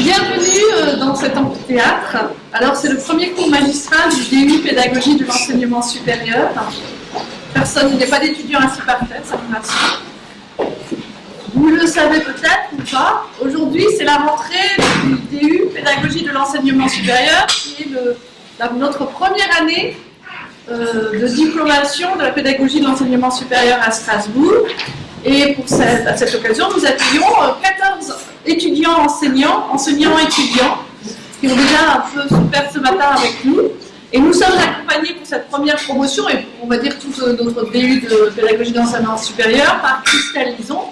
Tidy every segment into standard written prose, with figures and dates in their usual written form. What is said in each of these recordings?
Bienvenue dans cet amphithéâtre. Alors, c'est le premier cours magistral du DU Pédagogie de l'enseignement supérieur. Personne, il n'y a pas d'étudiants assis par terre, ça me rassure. Vous le savez peut-être ou pas, aujourd'hui c'est la rentrée du DU Pédagogie de l'enseignement supérieur, qui est notre première année de diplomation de la pédagogie de l'enseignement supérieur à Strasbourg. Et à cette occasion, nous accueillons 14 étudiants enseignants-étudiants, qui ont déjà un peu souffert ce matin avec nous. Et nous sommes accompagnés pour cette première promotion, et on va dire tout notre DU de pédagogie d'enseignement supérieur, par Christelle Lison,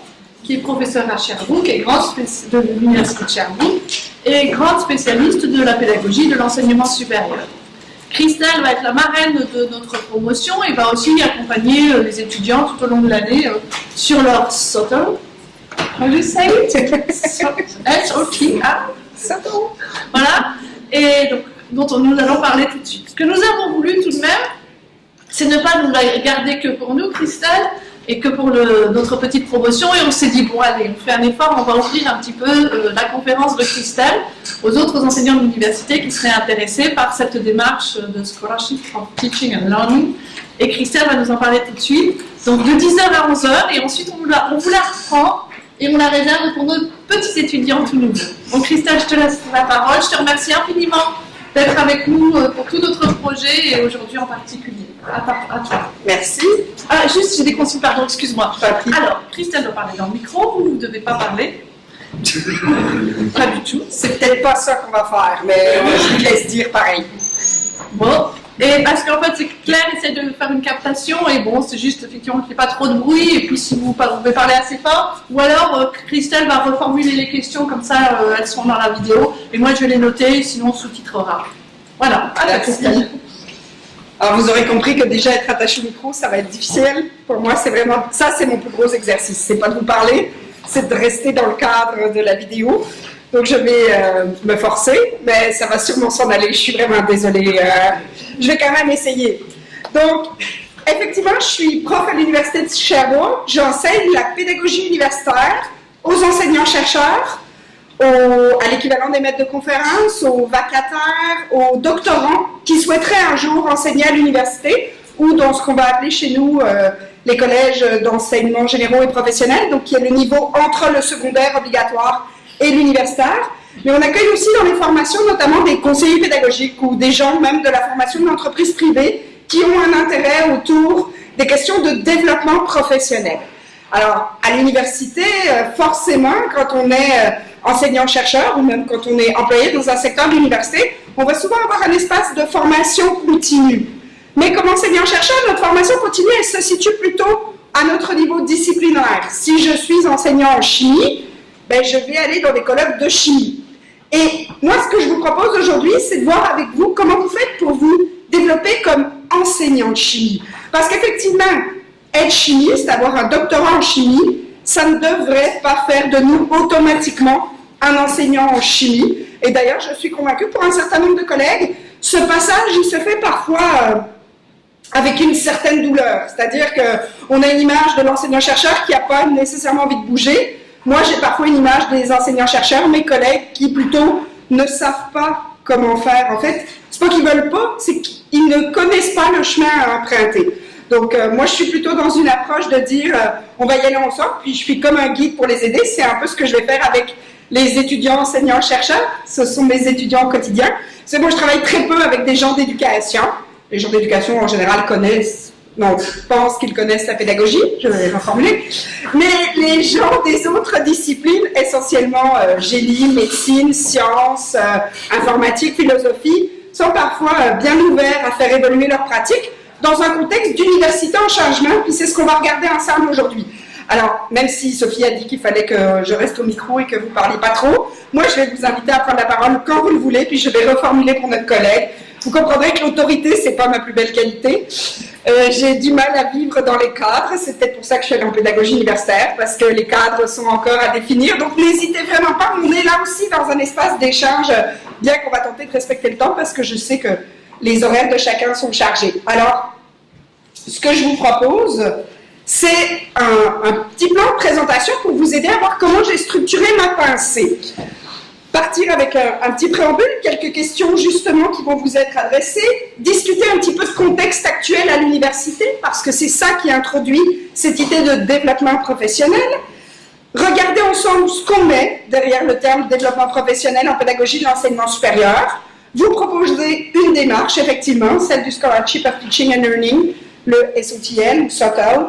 qui est professeure à Sherbrooke, et de l'Université de Sherbrooke, et grande spécialiste de la pédagogie de l'enseignement supérieur. Christelle va être la marraine de notre promotion et va aussi accompagner les étudiants tout au long de l'année sur leur SOTO. How do you say it? S-O-T, SOTO. Voilà, et donc, dont nous allons parler tout de suite. Ce que nous avons voulu tout de même, c'est ne pas nous la garder que pour nous, Christelle, et que pour notre petite promotion, et on s'est dit, bon allez, on fait un effort, on va ouvrir un petit peu la conférence de Christelle aux autres enseignants de l'université qui seraient intéressés par cette démarche de Scholarship for Teaching and Learning, et Christelle va nous en parler tout de suite, donc de 10h à 11h, et ensuite on vous la reprend, et on la réserve pour nos petits étudiants tout nouveaux. Donc Christelle, je te laisse la parole, je te remercie infiniment d'être avec nous pour tout notre projet, et aujourd'hui en particulier. À toi. Merci. Ah, juste, j'ai des consignes, pardon, excuse-moi. Alors, Christelle doit parler dans le micro, vous ne devez pas parler. Pas du tout. C'est peut-être pas ça qu'on va faire, mais je te laisse dire pareil. Bon, et parce qu'en fait, c'est Claire essaie de faire une captation, et bon, c'est juste effectivement qu'il n'y ait pas trop de bruit, et puis si vous pouvez parler assez fort, ou alors Christelle va reformuler les questions, comme ça elles sont dans la vidéo, et moi je vais les noter, sinon on sous-titrera. Voilà, à la Christelle. Alors vous aurez compris que déjà être attaché au micro, ça va être difficile. Pour moi, c'est vraiment ça, c'est mon plus gros exercice. C'est pas de vous parler, c'est de rester dans le cadre de la vidéo. Donc je vais me forcer, mais ça va sûrement s'en aller. Je suis vraiment désolée. Je vais quand même essayer. Donc, effectivement, je suis prof à l'Université de Sherbrooke. J'enseigne la pédagogie universitaire aux enseignants-chercheurs, à l'équivalent des maîtres de conférences, aux vacataires, aux doctorants qui souhaiteraient un jour enseigner à l'université ou dans ce qu'on va appeler chez nous les collèges d'enseignement généraux et professionnels, donc qui est le niveau entre le secondaire obligatoire et l'universitaire. Mais on accueille aussi dans les formations notamment des conseillers pédagogiques ou des gens même de la formation de l'entreprise privée qui ont un intérêt autour des questions de développement professionnel. Alors, à l'université, forcément, quand on est enseignant-chercheur ou même quand on est employé dans un secteur de l'université, on va souvent avoir un espace de formation continue. Mais comme enseignant-chercheur, notre formation continue, elle se situe plutôt à notre niveau disciplinaire. Si je suis enseignant en chimie, ben, je vais aller dans des colloques de chimie. Et moi, ce que je vous propose aujourd'hui, c'est de voir avec vous comment vous faites pour vous développer comme enseignant de chimie. Parce qu'effectivement, être chimiste, avoir un doctorat en chimie, ça ne devrait pas faire de nous automatiquement un enseignant en chimie. Et d'ailleurs, je suis convaincue pour un certain nombre de collègues, ce passage, il se fait parfois avec une certaine douleur. C'est-à-dire qu'on a une image de l'enseignant-chercheur qui n'a pas nécessairement envie de bouger. Moi, j'ai parfois une image des enseignants-chercheurs, mes collègues, qui plutôt ne savent pas comment faire. En fait, c'est pas qu'ils ne veulent pas, c'est qu'ils ne connaissent pas le chemin à emprunter. Donc, moi, je suis plutôt dans une approche de dire, on va y aller ensemble, puis je suis comme un guide pour les aider. C'est un peu ce que je vais faire avec les étudiants, enseignants, chercheurs. Ce sont mes étudiants au quotidien. C'est moi, je travaille très peu avec des gens d'éducation. Les gens d'éducation, en général, pensent qu'ils connaissent la pédagogie, je vais reformuler. Mais les gens des autres disciplines, essentiellement génie, médecine, sciences, informatique, philosophie, sont parfois bien ouverts à faire évoluer leurs pratiques dans un contexte d'université en changement, puis c'est ce qu'on va regarder ensemble aujourd'hui. Alors, même si Sophie a dit qu'il fallait que je reste au micro et que vous ne parliez pas trop, moi je vais vous inviter à prendre la parole quand vous le voulez, puis je vais reformuler pour notre collègue. Vous comprendrez que l'autorité, c'est pas ma plus belle qualité. J'ai du mal à vivre dans les cadres, c'est peut-être pour ça que je suis allée en pédagogie universitaire, parce que les cadres sont encore à définir, donc n'hésitez vraiment pas, on est là aussi dans un espace d'échange, bien qu'on va tenter de respecter le temps, parce que je sais que les horaires de chacun sont chargés. Alors, ce que je vous propose, c'est un petit plan de présentation pour vous aider à voir comment j'ai structuré ma pensée. partir avec un petit préambule, quelques questions justement qui vont vous être adressées, discuter un petit peu de contexte actuel à l'université, parce que c'est ça qui introduit cette idée de développement professionnel. Regarder ensemble ce qu'on met derrière le terme développement professionnel en pédagogie de l'enseignement supérieur. Vous proposez une démarche, effectivement, celle du Scholarship of Teaching and Learning, le SOTL ou SOTL,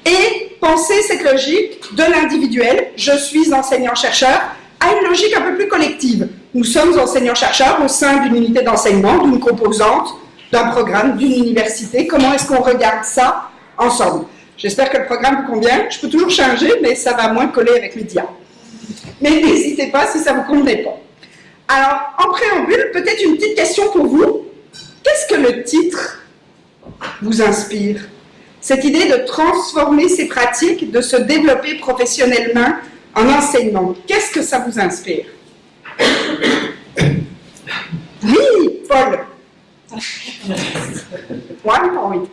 et pensez cette logique de l'individuel, je suis enseignant-chercheur, à une logique un peu plus collective. Nous sommes enseignants-chercheurs au sein d'une unité d'enseignement, d'une composante, d'un programme, d'une université. Comment est-ce qu'on regarde ça ensemble? J'espère que le programme vous convient. Je peux toujours changer, mais ça va moins coller avec mes dias. Mais n'hésitez pas si ça ne vous convenait pas. Alors, en préambule, peut-être une petite question pour vous. Qu'est-ce que le titre vous inspire? Cette idée de transformer ses pratiques, de se développer professionnellement en enseignement. Qu'est-ce que ça vous inspire? Oui, Paul. One point.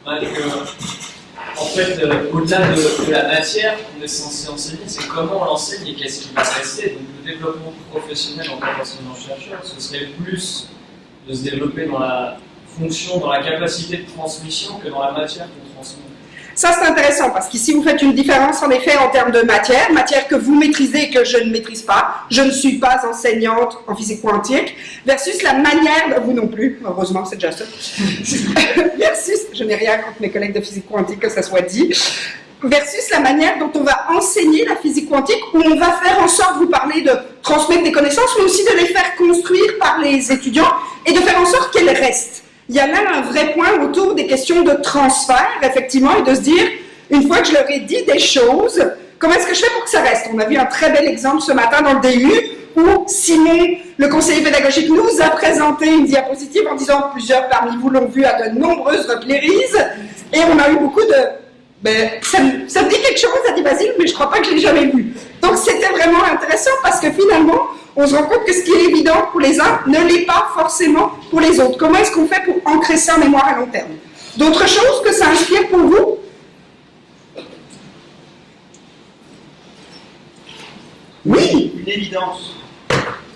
En fait, au-delà de la matière qu'on est censé enseigner, c'est comment on l'enseigne et qu'est-ce qui va rester. Donc le développement professionnel en tant qu'enseignant-chercheur, ce serait plus de se développer dans la fonction, dans la capacité de transmission que dans la matière qu'on transmet. Ça, c'est intéressant, parce qu'ici, vous faites une différence, en effet, en termes de matière que vous maîtrisez et que je ne maîtrise pas. Je ne suis pas enseignante en physique quantique, versus la manière, vous non plus, heureusement, c'est déjà ça, versus, je n'ai rien contre mes collègues de physique quantique, que ça soit dit, versus la manière dont on va enseigner la physique quantique, où on va faire en sorte, vous parlez de transmettre des connaissances, mais aussi de les faire construire par les étudiants, et de faire en sorte qu'elles restent. Il y a là un vrai point autour des questions de transfert, effectivement, et de se dire, une fois que je leur ai dit des choses, comment est-ce que je fais pour que ça reste? On a vu un très bel exemple ce matin dans le DU, où Simon, le conseiller pédagogique, nous a présenté une diapositive en disant plusieurs parmi vous l'ont vu à de nombreuses reprises, et on a eu beaucoup de... ça me dit quelque chose, ça dit Basile, mais je ne crois pas que je l'ai jamais vu. Donc c'était vraiment intéressant, parce que finalement, on se rend compte que ce qui est évident pour les uns ne l'est pas forcément pour les autres. Comment est-ce qu'on fait pour ancrer ça en mémoire à long terme? D'autres choses que ça inspire pour vous? Oui. Une évidence.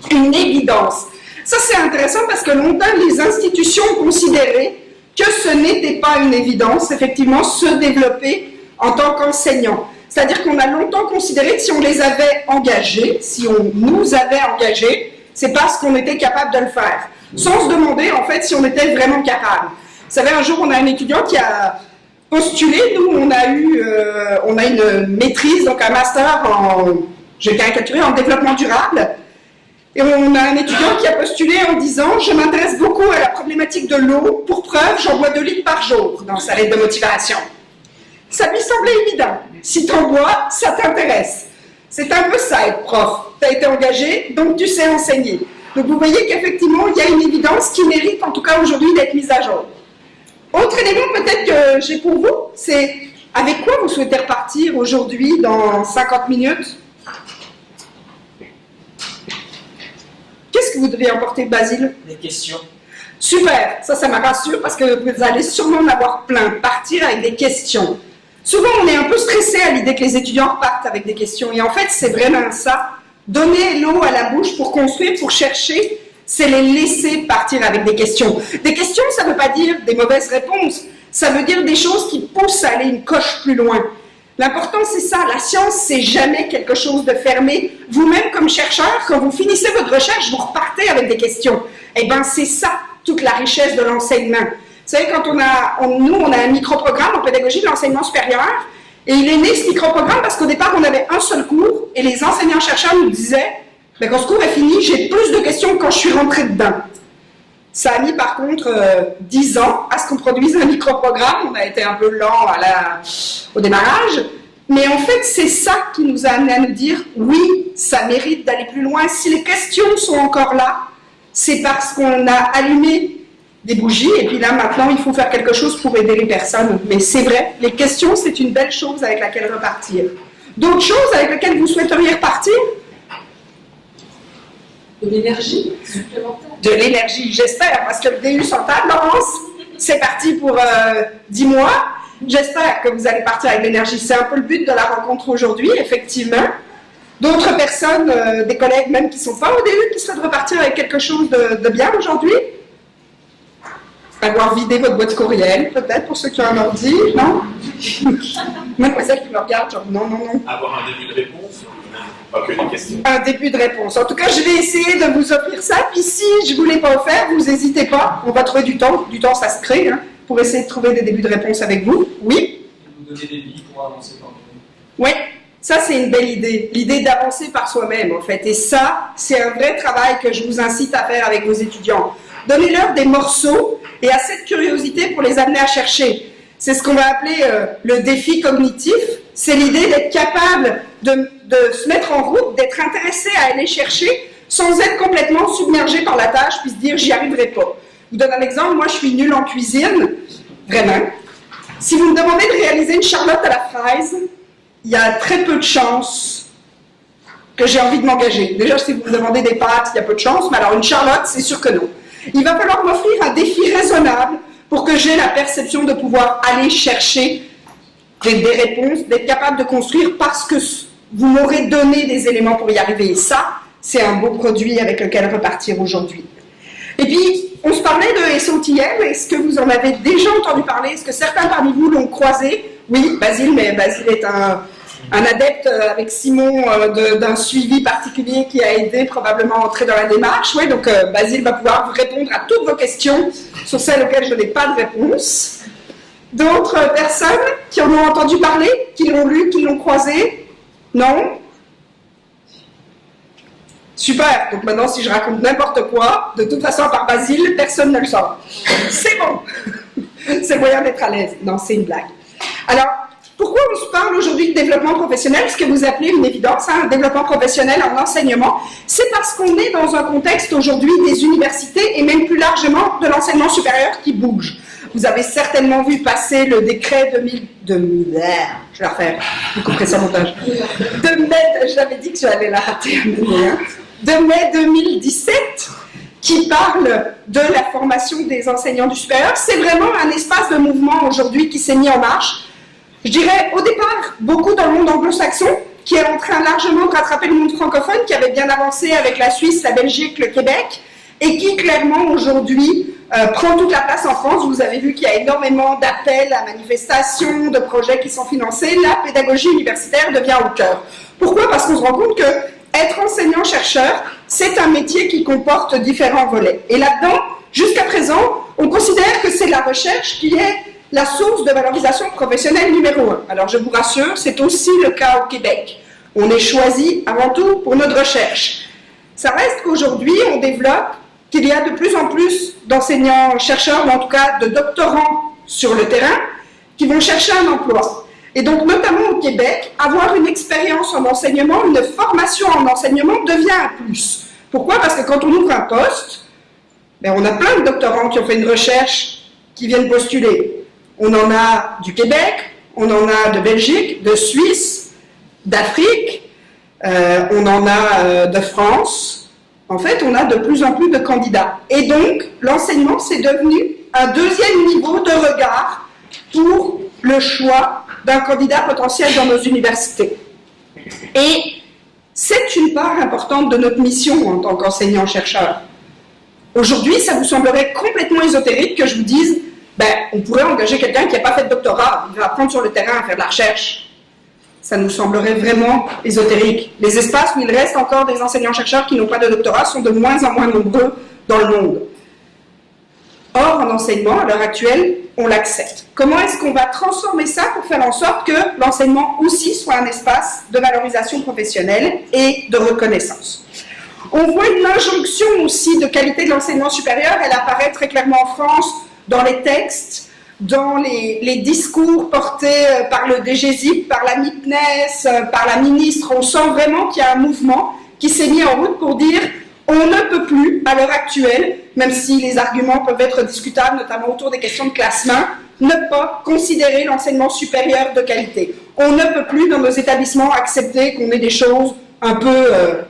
Une évidence. Ça, c'est intéressant parce que longtemps, les institutions ont considéré que ce n'était pas une évidence, effectivement, se développer en tant qu'enseignant. C'est-à-dire qu'on a longtemps considéré que si on les avait engagés, si on nous avait engagés, c'est parce qu'on était capable de le faire. Sans se demander, en fait, si on était vraiment capable. Vous savez, un jour, on a un étudiant qui a postulé. Nous, on a une maîtrise, donc un master j'ai caricaturé, en développement durable. Et on a un étudiant qui a postulé en disant « Je m'intéresse beaucoup à la problématique de l'eau. Pour preuve, j'en bois 2 litres par jour dans sa lettre de motivation. » Ça lui semblait évident. Si t'en bois, ça t'intéresse. C'est un peu ça, être prof. Tu as été engagé, donc tu sais enseigner. Donc vous voyez qu'effectivement, il y a une évidence qui mérite, en tout cas aujourd'hui, d'être mise à jour. Autre élément peut-être que j'ai pour vous, c'est avec quoi vous souhaitez repartir aujourd'hui dans 50 minutes? Qu'est-ce que vous devez emporter, Basile? Des questions. Super, ça me rassure parce que vous allez sûrement en avoir plein. Partir avec des questions. Souvent, on est un peu stressé à l'idée que les étudiants repartent avec des questions. Et en fait, c'est vraiment ça. Donner l'eau à la bouche pour construire, pour chercher, c'est les laisser partir avec des questions. Des questions, ça ne veut pas dire des mauvaises réponses. Ça veut dire des choses qui poussent à aller une coche plus loin. L'important, c'est ça. La science, c'est jamais quelque chose de fermé. Vous-même, comme chercheur, quand vous finissez votre recherche, vous repartez avec des questions. Eh bien, c'est ça, toute la richesse de l'enseignement. Vous savez, quand on a un micro-programme en pédagogie de l'enseignement supérieur, et il est né ce micro-programme parce qu'au départ, on avait un seul cours, et les enseignants-chercheurs nous disaient, ben, quand ce cours est fini, j'ai plus de questions que quand je suis rentrée dedans. Ça a mis par contre 10 ans à ce qu'on produise un micro-programme. On a été un peu lent au démarrage. Mais en fait, c'est ça qui nous a amené à nous dire, oui, ça mérite d'aller plus loin. Si les questions sont encore là, c'est parce qu'on a allumé des bougies, et puis là, maintenant, il faut faire quelque chose pour aider les personnes. Mais c'est vrai, les questions, c'est une belle chose avec laquelle repartir. D'autres choses avec lesquelles vous souhaiteriez repartir? De l'énergie supplémentaire. De l'énergie, j'espère, parce que le DU s'entame, Laurence. C'est parti pour 10 mois. J'espère que vous allez partir avec l'énergie. C'est un peu le but de la rencontre aujourd'hui, effectivement. D'autres personnes, des collègues même qui ne sont pas au DU, qui seraient de repartir avec quelque chose de bien aujourd'hui? Avoir vidé votre boîte courriel, peut-être, pour ceux qui ont un ordi, non? Mademoiselle qui me regarde, genre non. Avoir un début de réponse, pas que des questions. Un début de réponse. En tout cas, je vais essayer de vous offrir ça, puis si je ne vous l'ai pas offert, vous n'hésitez pas, on va trouver du temps ça se crée, hein, pour essayer de trouver des débuts de réponse avec vous. Oui? Vous donner des billes pour avancer par vous. Oui, ça c'est une belle idée, l'idée d'avancer par soi-même en fait, et ça, c'est un vrai travail que je vous incite à faire avec vos étudiants. Donnez-leur des morceaux et à cette curiosité pour les amener à chercher. C'est ce qu'on va appeler le défi cognitif. C'est l'idée d'être capable de se mettre en route, d'être intéressé à aller chercher sans être complètement submergé par la tâche puis se dire j'y arriverai pas. Je vous donne un exemple, moi je suis nulle en cuisine, vraiment. Si vous me demandez de réaliser une charlotte à la fraise, il y a très peu de chances que j'ai envie de m'engager. Déjà, si vous me demandez des pâtes, il y a peu de chances, mais alors une charlotte, c'est sûr que non. Il va falloir m'offrir un défi raisonnable pour que j'ai la perception de pouvoir aller chercher des réponses, d'être capable de construire parce que vous m'aurez donné des éléments pour y arriver. Et ça, c'est un beau produit avec lequel repartir aujourd'hui. Et puis, on se parlait de SOTM. Est-ce que vous en avez déjà entendu parler? Est-ce que certains parmi vous l'ont croisé? Oui, Basile, mais Basile est un adepte avec Simon d'un suivi particulier qui a aidé probablement à entrer dans la démarche. Oui, donc Basile va pouvoir vous répondre à toutes vos questions sur celles auxquelles je n'ai pas de réponse. D'autres personnes qui en ont entendu parler, qui l'ont lu, qui l'ont croisé? Non? Super, donc maintenant si je raconte n'importe quoi, de toute façon à part Basile, personne ne le sort. C'est bon. C'est le moyen d'être à l'aise. Non, c'est une blague. Alors, pourquoi on se parle aujourd'hui de développement professionnel, ce que vous appelez une évidence, un développement professionnel en enseignement? C'est parce qu'on est dans un contexte aujourd'hui des universités et même plus largement de l'enseignement supérieur qui bouge. Vous avez certainement vu passer le décret je vais la refaire, vous couperez ça au montage. J'avais dit que j'allais la rater, de mai 2017, qui parle de la formation des enseignants du supérieur. C'est vraiment un espace de mouvement aujourd'hui qui s'est mis en marche. Je dirais, au départ, beaucoup dans le monde anglo-saxon, qui est en train largement de rattraper le monde francophone, qui avait bien avancé avec la Suisse, la Belgique, le Québec, et qui, clairement, aujourd'hui, prend toute la place en France. Vous avez vu qu'il y a énormément d'appels à manifestations, de projets qui sont financés. La pédagogie universitaire devient au cœur. Pourquoi? Parce qu'on se rend compte que être enseignant-chercheur, c'est un métier qui comporte différents volets. Et là-dedans, jusqu'à présent, on considère que c'est la recherche qui est la source de valorisation professionnelle numéro 1. Alors je vous rassure, c'est aussi le cas au Québec. On est choisi avant tout pour notre recherche. Ça reste qu'aujourd'hui, on développe qu'il y a de plus en plus d'enseignants-chercheurs, ou en tout cas de doctorants sur le terrain, qui vont chercher un emploi. Et donc, notamment au Québec, avoir une expérience en enseignement, une formation en enseignement devient un plus. Pourquoi? Parce que quand on ouvre un poste, on a plein de doctorants qui ont fait une recherche qui viennent postuler. On en a du Québec, on en a de Belgique, de Suisse, d'Afrique, on en a de France. En fait, on a de plus en plus de candidats. Et donc, l'enseignement, c'est devenu un deuxième niveau de regard pour le choix d'un candidat potentiel dans nos universités. Et c'est une part importante de notre mission en tant qu'enseignant-chercheur. Aujourd'hui, ça vous semblerait complètement ésotérique que je vous dise on pourrait engager quelqu'un qui n'a pas fait de doctorat, il va apprendre sur le terrain à faire de la recherche. Ça nous semblerait vraiment ésotérique. Les espaces où il reste encore des enseignants-chercheurs qui n'ont pas de doctorat sont de moins en moins nombreux dans le monde. Or, en enseignement, à l'heure actuelle, on l'accepte. Comment est-ce qu'on va transformer ça pour faire en sorte que l'enseignement aussi soit un espace de valorisation professionnelle et de reconnaissance? On voit une injonction aussi de qualité de l'enseignement supérieur, elle apparaît très clairement en France, dans les textes, dans les discours portés par le DGSIP, par la MIPNES, par la ministre. On sent vraiment qu'il y a un mouvement qui s'est mis en route pour dire on ne peut plus, à l'heure actuelle, même si les arguments peuvent être discutables, notamment autour des questions de classement, ne pas considérer l'enseignement supérieur de qualité. On ne peut plus, dans nos établissements, accepter qu'on ait des choses un peu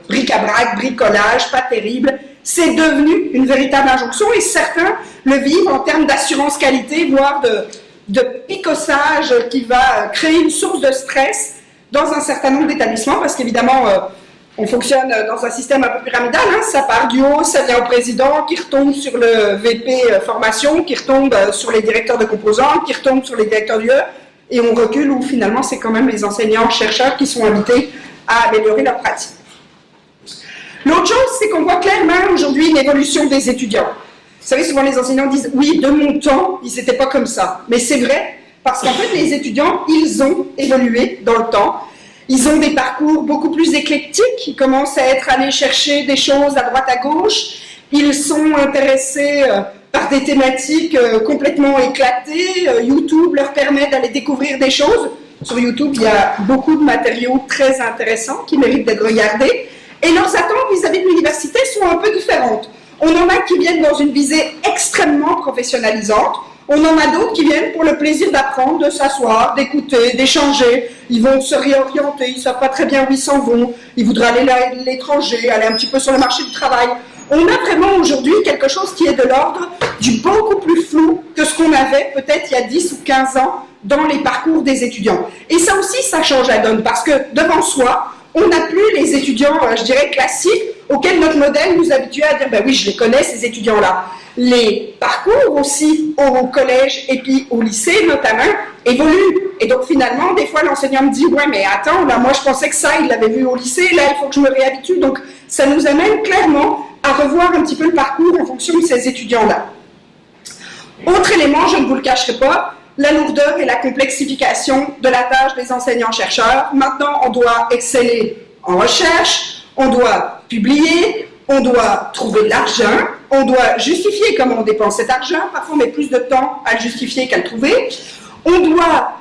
bric-à-brac, bricolage, pas terrible. C'est devenu une véritable injonction et certains le vivent en termes d'assurance qualité, voire de picossage qui va créer une source de stress dans un certain nombre d'établissements, parce qu'évidemment, on fonctionne dans un système un peu pyramidal, hein, ça part du haut, ça vient au président, qui retombe sur le VP formation, qui retombe sur les directeurs de composants, qui retombe sur les directeurs d'UE, et on recule où finalement c'est quand même les enseignants-chercheurs qui sont invités à améliorer leur pratique. L'autre chose, c'est qu'on voit clairement aujourd'hui une évolution des étudiants. Vous savez, souvent les enseignants disent « oui, de mon temps, ils n'étaient pas comme ça ». Mais c'est vrai, parce qu'en fait, les étudiants, ils ont évolué dans le temps. Ils ont des parcours beaucoup plus éclectiques, ils commencent à être allés chercher des choses à droite à gauche, ils sont intéressés par des thématiques complètement éclatées, YouTube leur permet d'aller découvrir des choses. Sur YouTube, il y a beaucoup de matériaux très intéressants qui méritent d'être regardés, et leurs attentes vis-à-vis de l'université sont un peu différentes. On en a qui viennent dans une visée extrêmement professionnalisante, on en a d'autres qui viennent pour le plaisir d'apprendre, de s'asseoir, d'écouter, d'échanger. Ils vont se réorienter, ils ne savent pas très bien où ils s'en vont, ils voudraient aller à l'étranger, aller un petit peu sur le marché du travail. On a vraiment aujourd'hui quelque chose qui est de l'ordre du beaucoup plus flou que ce qu'on avait peut-être il y a 10 ou 15 ans dans les parcours des étudiants. Et ça aussi, ça change la donne, parce que devant soi, on n'a plus les étudiants, je dirais, classiques, auxquels notre modèle nous habitue à dire, ben oui, je les connais, ces étudiants-là. Les parcours aussi au collège et puis au lycée notamment évoluent. Et donc finalement, des fois, l'enseignant me dit, ouais, mais attends, là, moi je pensais que ça, il l'avait vu au lycée, là, il faut que je me réhabitue. Donc ça nous amène clairement à revoir un petit peu le parcours en fonction de ces étudiants-là. Autre élément, je ne vous le cacherai pas, la lourdeur et la complexification de la tâche des enseignants-chercheurs. Maintenant, on doit exceller en recherche, on doit publier, on doit trouver de l'argent, on doit justifier comment on dépense cet argent, parfois on met plus de temps à le justifier qu'à le trouver. On doit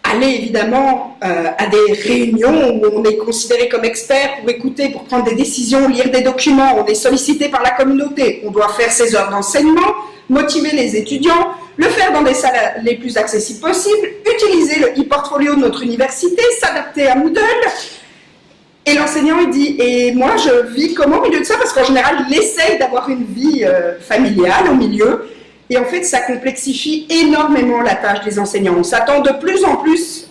aller évidemment à des réunions où on est considéré comme expert pour écouter, pour prendre des décisions, lire des documents, on est sollicité par la communauté, on doit faire ses heures d'enseignement, motiver les étudiants, le faire dans des salles les plus accessibles possibles, utiliser le e-portfolio de notre université, s'adapter à Moodle. Et l'enseignant, il dit, et moi, je vis comment au milieu de ça? Parce qu'en général, il essaye d'avoir une vie familiale au milieu. Et en fait, ça complexifie énormément la tâche des enseignants. On s'attend de plus en plus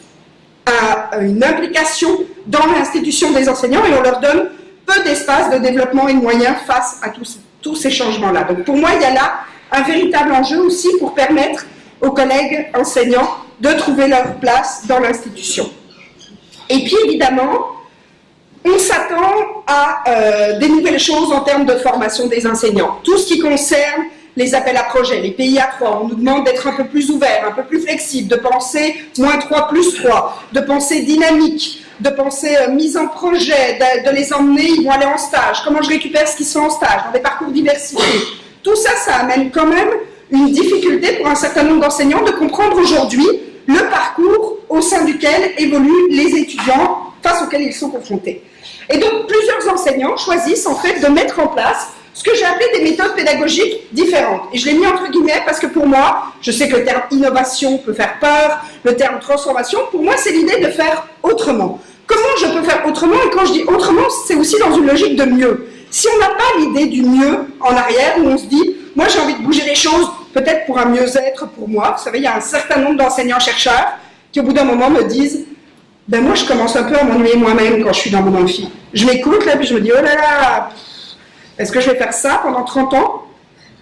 à une implication dans l'institution des enseignants et on leur donne peu d'espace de développement et de moyens face à tous ces changements-là. Donc pour moi, il y a là un véritable enjeu aussi pour permettre aux collègues enseignants de trouver leur place dans l'institution. Et puis évidemment, on s'attend à des nouvelles choses en termes de formation des enseignants. Tout ce qui concerne les appels à projets, les PIA3, on nous demande d'être un peu plus ouvert, un peu plus flexible, de penser -3 + 3, de penser dynamique, de penser mise en projet, de les emmener, ils vont aller en stage, comment je récupère ce qu'ils sont en stage, dans des parcours diversifiés. Tout ça, ça amène quand même une difficulté pour un certain nombre d'enseignants de comprendre aujourd'hui le parcours au sein duquel évoluent les étudiants face auxquels ils sont confrontés. Et donc, plusieurs enseignants choisissent en fait de mettre en place ce que j'ai appelé des méthodes pédagogiques différentes. Et je l'ai mis entre guillemets parce que pour moi, je sais que le terme innovation peut faire peur, le terme transformation, pour moi c'est l'idée de faire autrement. Comment je peux faire autrement? Et quand je dis autrement, c'est aussi dans une logique de mieux. Si on n'a pas l'idée du mieux en arrière, où on se dit, moi j'ai envie de bouger les choses, peut-être pour un mieux-être pour moi, vous savez, il y a un certain nombre d'enseignants-chercheurs qui au bout d'un moment me disent, ben moi je commence un peu à m'ennuyer moi-même quand je suis dans mon amphi. Je m'écoute là, puis je me dis, oh là là, est-ce que je vais faire ça pendant 30 ans?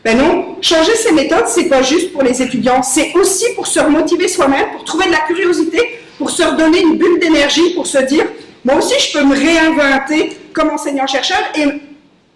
Ben non, changer ces méthodes, c'est pas juste pour les étudiants, c'est aussi pour se remotiver soi-même, pour trouver de la curiosité, pour se redonner une bulle d'énergie, pour se dire, moi aussi je peux me réinventer comme enseignant-chercheur et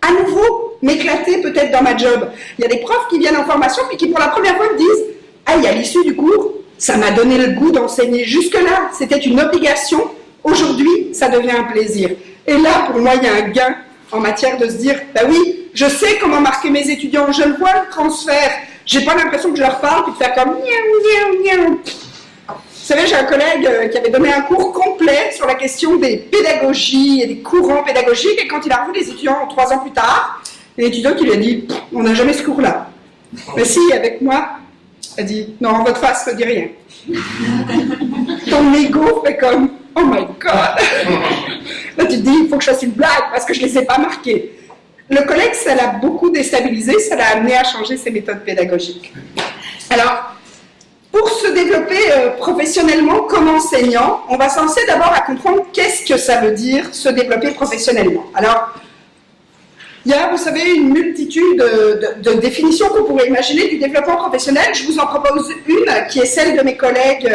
à nouveau m'éclater peut-être dans ma job. Il y a des profs qui viennent en formation puis qui pour la première fois me disent, à l'issue du cours, ça m'a donné le goût d'enseigner. Jusque-là, c'était une obligation, aujourd'hui, ça devient un plaisir. Et là, pour moi, il y a un gain en matière de se dire, bah oui, je sais comment marquer mes étudiants, je le vois le transfert, j'ai pas l'impression que je leur parle, puis de faire comme miaou, miaou, miaou. Vous savez, j'ai un collègue qui avait donné un cours complet sur la question des pédagogies et des courants pédagogiques, et quand il a revu les étudiants 3 ans plus tard, l'étudiant qui lui a dit, on n'a jamais ce cours-là. Mais si, avec moi, elle a dit, non, votre face ne dit rien. Ton ego fait comme, oh my God. Là, tu te dis, il faut que je fasse une blague parce que je ne les ai pas marqués. Le collègue, ça l'a beaucoup déstabilisé, ça l'a amené à changer ses méthodes pédagogiques. Alors, Pour se développer professionnellement comme enseignant, on va s'en d'abord à comprendre qu'est-ce que ça veut dire se développer professionnellement. Alors, il y a, vous savez, une multitude de définitions qu'on pourrait imaginer du développement professionnel. Je vous en propose une qui est celle de mes collègues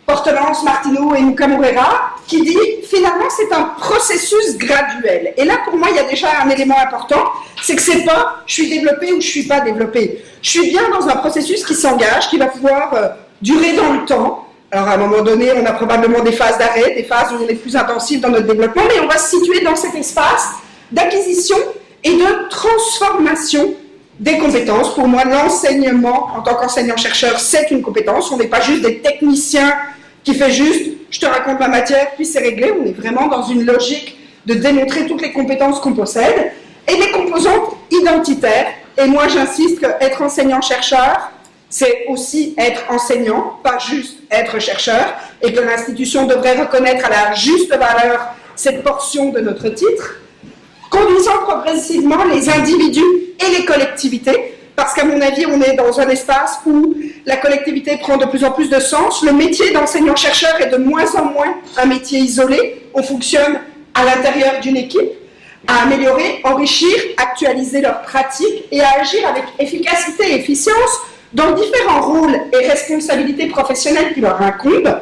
Portelance, Martineau et Mukamurera, qui dit finalement c'est un processus graduel. Et là pour moi il y a déjà un élément important, c'est que c'est pas je suis développé ou je suis pas développé. Je suis bien dans un processus qui s'engage, qui va pouvoir durer dans le temps. Alors à un moment donné on a probablement des phases d'arrêt, des phases où on est plus intensif dans notre développement, mais on va se situer dans cet espace d'acquisition et de transformation des compétences. Pour moi, l'enseignement, en tant qu'enseignant-chercheur, c'est une compétence. On n'est pas juste des techniciens qui fait juste « je te raconte ma matière, puis c'est réglé ». On est vraiment dans une logique de démontrer toutes les compétences qu'on possède et des composantes identitaires. Et moi, j'insiste qu'être enseignant-chercheur, c'est aussi être enseignant, pas juste être chercheur, et que l'institution devrait reconnaître à la juste valeur cette portion de notre titre, conduisant progressivement les individus et les collectivités, parce qu'à mon avis, on est dans un espace où la collectivité prend de plus en plus de sens. Le métier d'enseignant-chercheur est de moins en moins un métier isolé. On fonctionne à l'intérieur d'une équipe, à améliorer, enrichir, actualiser leurs pratiques et à agir avec efficacité et efficience dans différents rôles et responsabilités professionnelles qui leur incombent.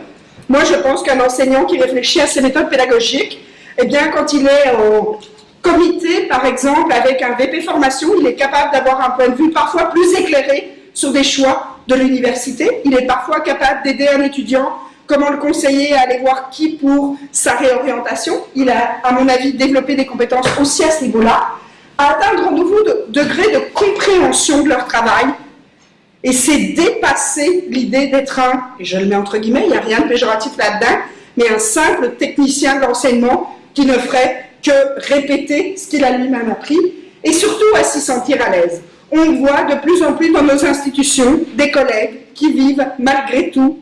Moi, je pense qu'un enseignant qui réfléchit à ses méthodes pédagogiques, eh bien, quand il est au comité, par exemple, avec un VP formation, il est capable d'avoir un point de vue parfois plus éclairé sur des choix de l'université. Il est parfois capable d'aider un étudiant, comment le conseiller à aller voir qui pour sa réorientation. Il a, à mon avis, développé des compétences aussi à ce niveau-là, à atteindre un nouveau degré de compréhension de leur travail. Et c'est dépasser l'idée d'être un, et je le mets entre guillemets, il n'y a rien de péjoratif là-dedans, mais un simple technicien de l'enseignement qui ne ferait que répéter ce qu'il a lui-même appris, et surtout à s'y sentir à l'aise. On voit de plus en plus dans nos institutions des collègues qui vivent malgré tout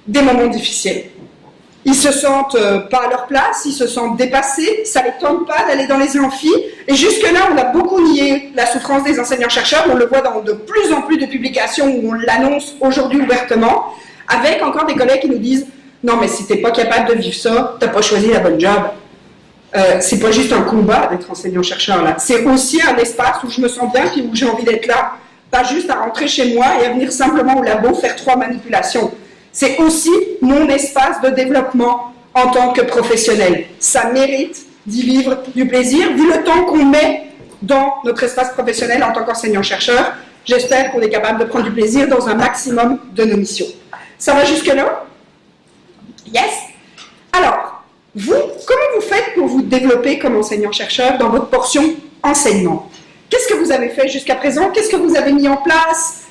des moments difficiles. Ils se sentent pas à leur place, ils se sentent dépassés, ça ne les tente pas d'aller dans les amphis, et jusque-là on a beaucoup nié la souffrance des enseignants-chercheurs, on le voit dans de plus en plus de publications où on l'annonce aujourd'hui ouvertement, avec encore des collègues qui nous disent « Non mais si tu n'es pas capable de vivre ça, tu n'as pas choisi la bonne job ». C'est pas juste un combat d'être enseignant-chercheur là, c'est aussi un espace où je me sens bien et où j'ai envie d'être là, pas juste à rentrer chez moi et à venir simplement au labo faire 3 manipulations. C'est aussi mon espace de développement en tant que professionnel. Ça mérite d'y vivre du plaisir, vu le temps qu'on met dans notre espace professionnel en tant qu'enseignant-chercheur. J'espère qu'on est capable de prendre du plaisir dans un maximum de nos missions. Ça va jusque-là? Yes? Alors, vous, comment vous faites pour vous développer comme enseignant-chercheur dans votre portion enseignement? Qu'est-ce que vous avez fait jusqu'à présent? Qu'est-ce que vous avez mis en place?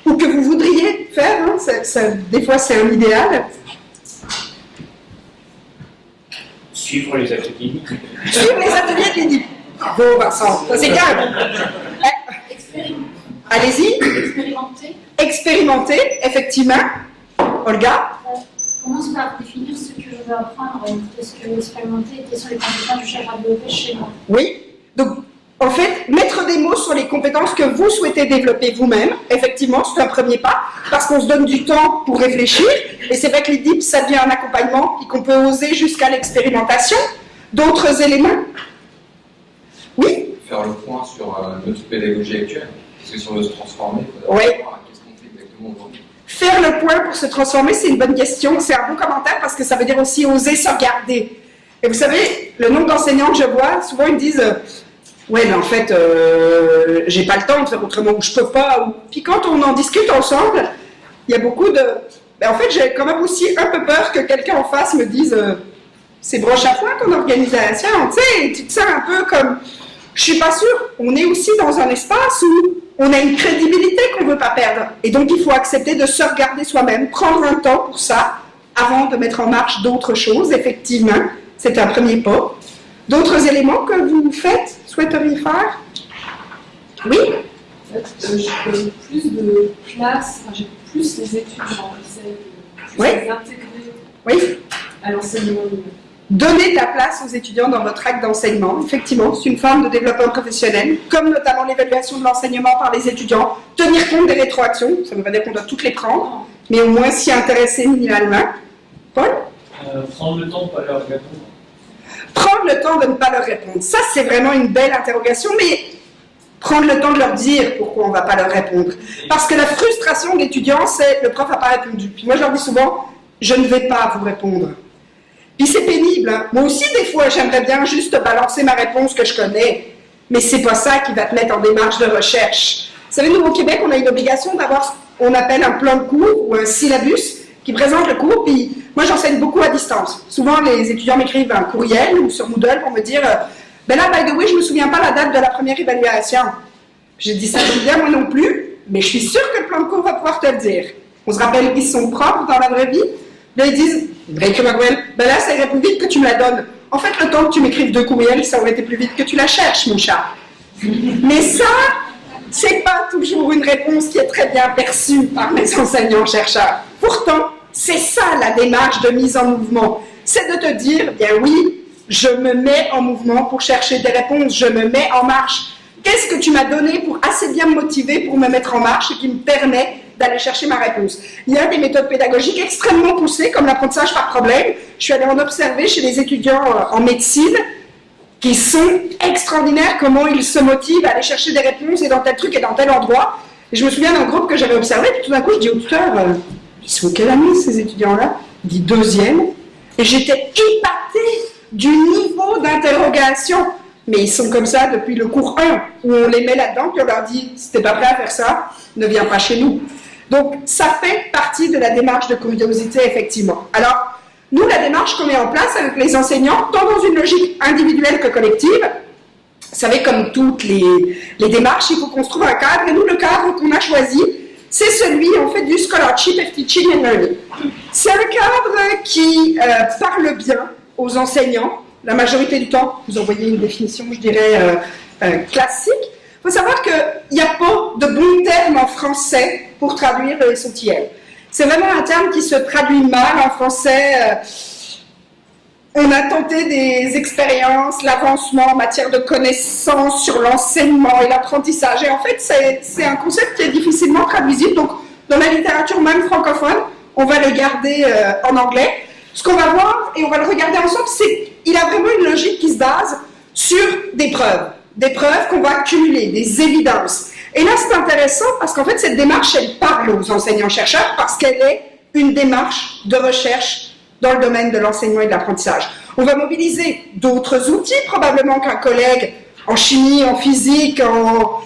Ou que vous voudriez faire, hein? Des fois c'est un idéal. Suivre les ateliers LIDI. Suivre les ateliers de LIDI. Bon, Vincent, c'est calme. Allez-y. Expérimenter. Expérimenter, effectivement. Olga? Commence par définir ce que je veux apprendre, qu'est-ce que expérimenter, quelles sont les compétences que je cherche à développer chez moi. Oui. Donc, en fait, mettre des mots sur les compétences que vous souhaitez développer vous-même, effectivement, c'est un premier pas, parce qu'on se donne du temps pour réfléchir, et c'est vrai que l'IDIP, ça devient un accompagnement, et qu'on peut oser jusqu'à l'expérimentation. D'autres éléments? Oui? Faire le point sur notre pédagogie actuelle, parce que si on veut se transformer, il faut oui. savoir qu'est-ce qu'on fait exactement aujourd'hui. Faire le point pour se transformer, c'est une bonne question, c'est un bon commentaire, parce que ça veut dire aussi oser se regarder. Et vous savez, le nombre d'enseignants que je vois, souvent ils me disent ouais, mais en fait, j'ai pas le temps de faire autrement, ou je peux pas. Puis quand on en discute ensemble, il y a beaucoup de... Ben, en fait, j'ai quand même aussi un peu peur que quelqu'un en face me dise c'est broche à foin ton organisation, tu sais, tu te sens un peu comme... Je suis pas sûre. On est aussi dans un espace où on a une crédibilité qu'on veut pas perdre. Et donc, il faut accepter de se regarder soi-même, prendre un temps pour ça, avant de mettre en marche d'autres choses. Effectivement, c'est un premier pas. D'autres éléments que vous faites, souhaiteriez faire? Oui? En fait, j'ai plus de place, enfin, j'ai plus les étudiants, j'essaie de oui. les intégrer oui. à l'enseignement. donner de la place aux étudiants dans votre acte d'enseignement. Effectivement, c'est une forme de développement professionnel, comme notamment l'évaluation de l'enseignement par les étudiants, tenir compte des rétroactions, ça ne veut pas dire qu'on doit toutes les prendre, mais au moins s'y intéresser minimalement. Paul ? Prendre le temps de ne pas leur répondre. Prendre le temps de ne pas leur répondre. Ça, c'est vraiment une belle interrogation, mais prendre le temps de leur dire pourquoi on ne va pas leur répondre. Parce que la frustration de l'étudiant, c'est le prof n'a pas répondu. Puis moi, je leur dis souvent, je ne vais pas vous répondre. Puis c'est pénible. Hein. Moi aussi, des fois, j'aimerais bien juste balancer ma réponse que je connais. Mais c'est pas ça qui va te mettre en démarche de recherche. Vous savez, nous, au Québec, on a une obligation d'avoir ce qu'on appelle un plan de cours ou un syllabus qui présente le cours. Puis moi, j'enseigne beaucoup à distance. Souvent, les étudiants m'écrivent un courriel ou sur Moodle pour me dire ben là, by the way, je ne me souviens pas la date de la première évaluation. J'ai dit ça tombe bien, moi non plus, mais je suis sûre que le plan de cours va pouvoir te le dire. On se rappelle qu'ils sont profs dans la vraie vie. Là, ils disent, ben là, ça irait plus vite que tu me la donnes. En fait, le temps que tu m'écrives 2 courriels, ça aurait été plus vite que tu la cherches, mon chat. Mais ça, c'est pas toujours une réponse qui est très bien perçue par les enseignants-chercheurs. Pourtant, c'est ça la démarche de mise en mouvement. C'est de te dire, bien oui, je me mets en mouvement pour chercher des réponses, je me mets en marche. Qu'est-ce que tu m'as donné pour assez bien me motiver pour me mettre en marche et qui me permet d'aller chercher ma réponse? Il y a des méthodes pédagogiques extrêmement poussées, comme l'apprentissage par problème. Je suis allée en observer chez les étudiants en médecine, qui sont extraordinaires, comment ils se motivent à aller chercher des réponses et dans tel truc et dans tel endroit. Et je me souviens d'un groupe que j'avais observé, puis tout d'un coup, je dis au tuteur, ils sont quelle année ces étudiants-là? Il dit 2e. Et j'étais épatée du niveau d'interrogation. Mais ils sont comme ça depuis le cours 1, où on les met là-dedans, puis on leur dit, si t'es pas prêt à faire ça, ne viens pas chez nous. Donc, ça fait partie de la démarche de curiosité, effectivement. Alors, nous, la démarche qu'on met en place avec les enseignants, tant dans une logique individuelle que collective, vous savez, comme toutes les démarches, il faut qu'on se trouve un cadre, et nous, le cadre qu'on a choisi, c'est celui, on fait du scholarship of teaching and learning. C'est un cadre qui parle bien aux enseignants, la majorité du temps. Vous envoyez une définition, je dirais, classique. Il faut savoir qu'il n'y a pas de bon terme en français pour traduire le SOTL. C'est vraiment un terme qui se traduit mal en français. On a tenté des expériences, l'avancement en matière de connaissances sur l'enseignement et l'apprentissage. Et en fait, c'est un concept qui est difficilement traduisible. Donc, dans la littérature même francophone, on va le garder en anglais. Ce qu'on va voir, et on va le regarder ensemble, c'est qu'il a vraiment une logique qui se base sur des preuves qu'on va accumuler, des évidences. Et là, c'est intéressant parce qu'en fait, cette démarche, elle parle aux enseignants-chercheurs parce qu'elle est une démarche de recherche dans le domaine de l'enseignement et de l'apprentissage. On va mobiliser d'autres outils, probablement qu'un collègue en chimie, en physique, en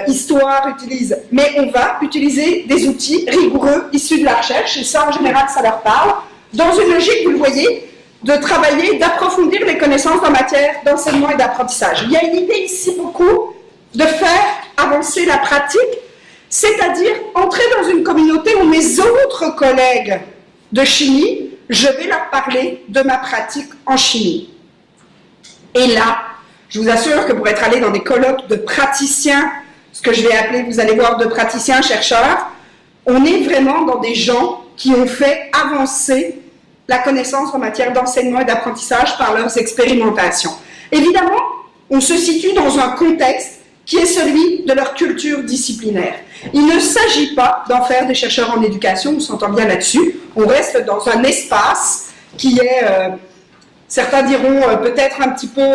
histoire utilise, mais on va utiliser des outils rigoureux issus de la recherche, et ça, en général, ça leur parle, dans une logique, vous le voyez, de travailler, d'approfondir les connaissances en matière d'enseignement et d'apprentissage. Il y a une idée ici beaucoup de faire avancer la pratique, c'est-à-dire entrer dans une communauté où mes autres collègues de chimie, je vais leur parler de ma pratique en chimie. Et là, je vous assure que pour être allé dans des colloques de praticiens, ce que je vais appeler, vous allez voir, de praticiens-chercheurs, on est vraiment dans des gens qui ont fait avancer la connaissance en matière d'enseignement et d'apprentissage par leurs expérimentations. Évidemment, on se situe dans un contexte qui est celui de leur culture disciplinaire. Il ne s'agit pas d'en faire des chercheurs en éducation, on s'entend bien là-dessus, on reste dans un espace qui est, certains diront peut-être un petit peu,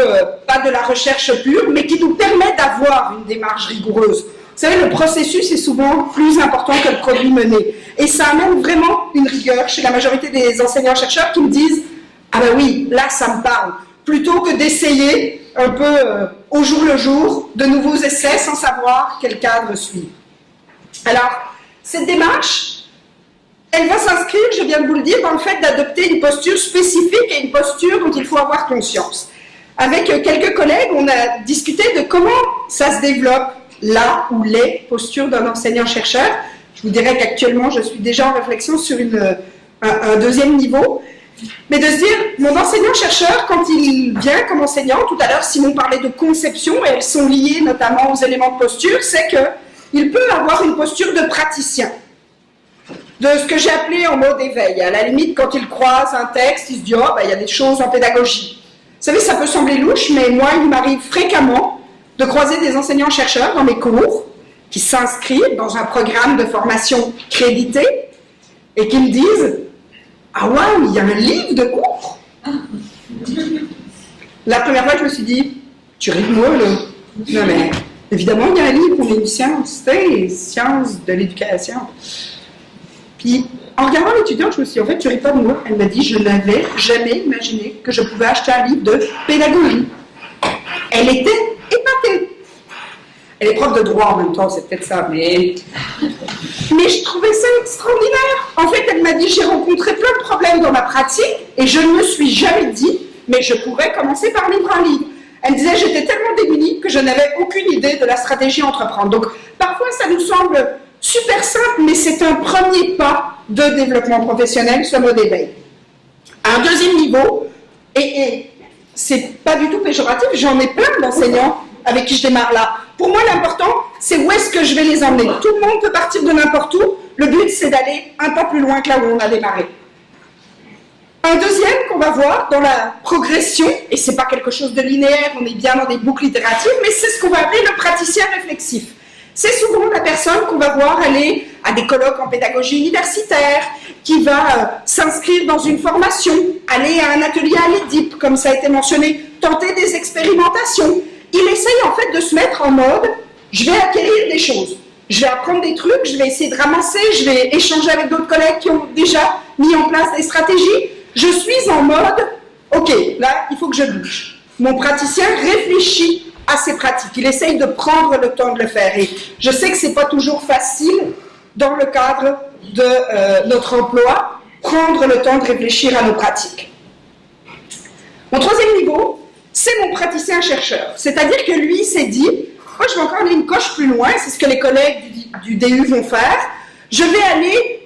pas de la recherche pure, mais qui nous permet d'avoir une démarche rigoureuse. Vous savez, le processus est souvent plus important que le produit mené. Et ça amène vraiment une rigueur chez la majorité des enseignants-chercheurs qui me disent « Ah ben oui, là ça me parle », plutôt que d'essayer un peu au jour le jour de nouveaux essais sans savoir quel cadre suivre. Alors, cette démarche, elle va s'inscrire, je viens de vous le dire, dans le fait d'adopter une posture spécifique et une posture dont il faut avoir conscience. Avec quelques collègues, on a discuté de comment ça se développe là ou les postures d'un enseignant-chercheur. Je vous dirais qu'actuellement, je suis déjà en réflexion sur un deuxième niveau. Mais de se dire, mon enseignant-chercheur, quand il vient comme enseignant, tout à l'heure Simon parlait de conception, et elles sont liées notamment aux éléments de posture, c'est qu'il peut avoir une posture de praticien. de ce que j'ai appelé en mode éveil. À la limite, quand il croise un texte, il se dit « Oh, il y a des choses en pédagogie ». Vous savez, ça peut sembler louche, mais moi, il m'arrive fréquemment de croiser des enseignants-chercheurs dans mes cours qui s'inscrivent dans un programme de formation crédité et qui me disent « Ah ouais, il y a un livre de cours !» La première fois, je me suis dit « Tu ris de moi, là ?» Non, mais évidemment, il y a un livre, on est une science, c'est sciences de l'éducation. Puis, en regardant l'étudiante, je me suis dit, en fait, tu ris pas de moi. Elle m'a dit, je n'avais jamais imaginé que je pouvais acheter un livre de pédagogie. Elle était épatée. Elle est prof de droit en même temps, c'est peut-être ça, mais je trouvais ça extraordinaire. En fait, elle m'a dit, j'ai rencontré plein de problèmes dans ma pratique et je ne me suis jamais dit, mais je pourrais commencer par lire un livre. Elle disait, j'étais tellement démunie que je n'avais aucune idée de la stratégie à entreprendre. Donc, parfois, ça nous semble super simple, mais c'est un premier pas de développement professionnel, ce mode éveil. À un deuxième niveau, et c'est pas du tout péjoratif, j'en ai plein d'enseignants avec qui je démarre là. Pour moi, l'important, c'est où est-ce que je vais les emmener. Tout le monde peut partir de n'importe où. Le but, c'est d'aller un pas plus loin que là où on a démarré. Un deuxième qu'on va voir dans la progression, et c'est pas quelque chose de linéaire, on est bien dans des boucles itératives, mais c'est ce qu'on va appeler le praticien réflexif. C'est souvent la personne qu'on va voir aller à des colloques en pédagogie universitaire, qui va s'inscrire dans une formation, aller à un atelier à l'EDIP, comme ça a été mentionné, tenter des expérimentations. Il essaye en fait de se mettre en mode « je vais acquérir des choses, je vais apprendre des trucs, je vais essayer de ramasser, je vais échanger avec d'autres collègues qui ont déjà mis en place des stratégies. Je suis en mode « ok, là, il faut que je bouge ». Mon praticien réfléchit à ses pratiques. Il essaye de prendre le temps de le faire. Et je sais que ce n'est pas toujours facile dans le cadre de notre emploi, prendre le temps de réfléchir à nos pratiques. Mon troisième niveau, c'est mon praticien-chercheur. C'est-à-dire que lui s'est dit, moi je vais encore aller une coche plus loin, c'est ce que les collègues du DU vont faire, je vais aller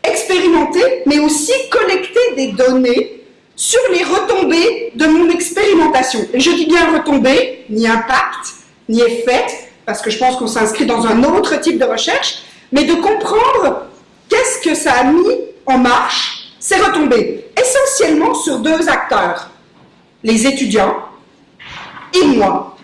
expérimenter, mais aussi collecter des données sur les retombées de mon expérimentation. Et je dis bien retombées, ni impact, ni effet, parce que je pense qu'on s'inscrit dans un autre type de recherche, mais de comprendre qu'est-ce que ça a mis en marche, ces retombées, essentiellement sur deux acteurs, les étudiants et moi.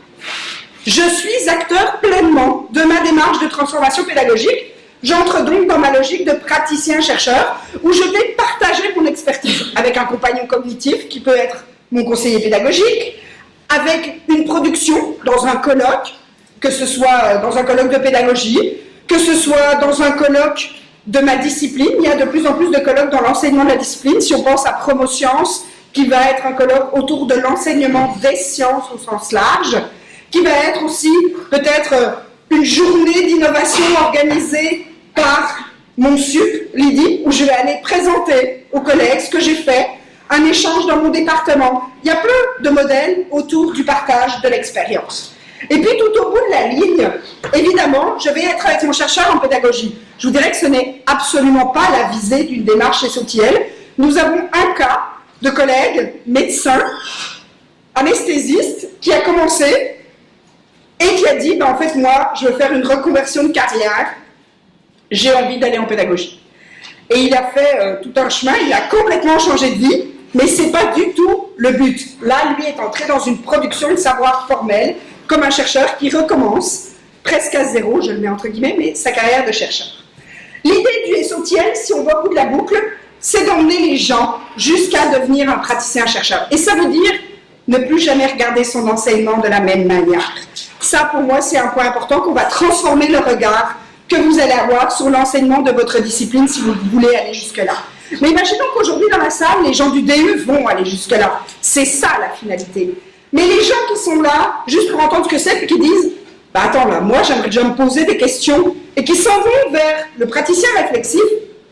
Je suis acteur pleinement de ma démarche de transformation pédagogique. J'entre donc dans ma logique de praticien-chercheur où je vais partager mon expertise avec un compagnon cognitif qui peut être mon conseiller pédagogique, avec une production dans un colloque, que ce soit dans un colloque de pédagogie, que ce soit dans un colloque de ma discipline. Il y a de plus en plus de colloques dans l'enseignement de la discipline. Si on pense à Promosciences, qui va être un colloque autour de l'enseignement des sciences au sens large, qui va être aussi peut-être une journée d'innovation organisée par mon SUP, Lydie, où je vais aller présenter aux collègues ce que j'ai fait, un échange dans mon département. Il y a plein de modèles autour du partage de l'expérience. Et puis tout au bout de la ligne, évidemment, je vais être avec mon chercheur en pédagogie. Je vous dirais que ce n'est absolument pas la visée d'une démarche SOTL. Nous avons un cas de collègue médecin, anesthésiste, qui a commencé et qui a dit, en fait, moi, je veux faire une reconversion de carrière, j'ai envie d'aller en pédagogie. Et il a fait tout un chemin, il a complètement changé de vie, mais ce n'est pas du tout le but. Là, lui est entré dans une production de savoir formel, comme un chercheur qui recommence, presque à zéro, je le mets entre guillemets, mais sa carrière de chercheur. L'idée du SOTL, si on va au bout de la boucle, c'est d'emmener les gens jusqu'à devenir un praticien-chercheur. Et ça veut dire ne plus jamais regarder son enseignement de la même manière. Ça, pour moi, c'est un point important qu'on va transformer le regard que vous allez avoir sur l'enseignement de votre discipline si vous voulez aller jusque-là. Mais imaginons qu'aujourd'hui, dans la salle, les gens du DU vont aller jusque-là. C'est ça, la finalité. Mais les gens qui sont là, juste pour entendre ce que c'est, puis qui disent « bah attends, là, moi, j'aimerais déjà me poser des questions », et qui s'en vont vers le praticien réflexif,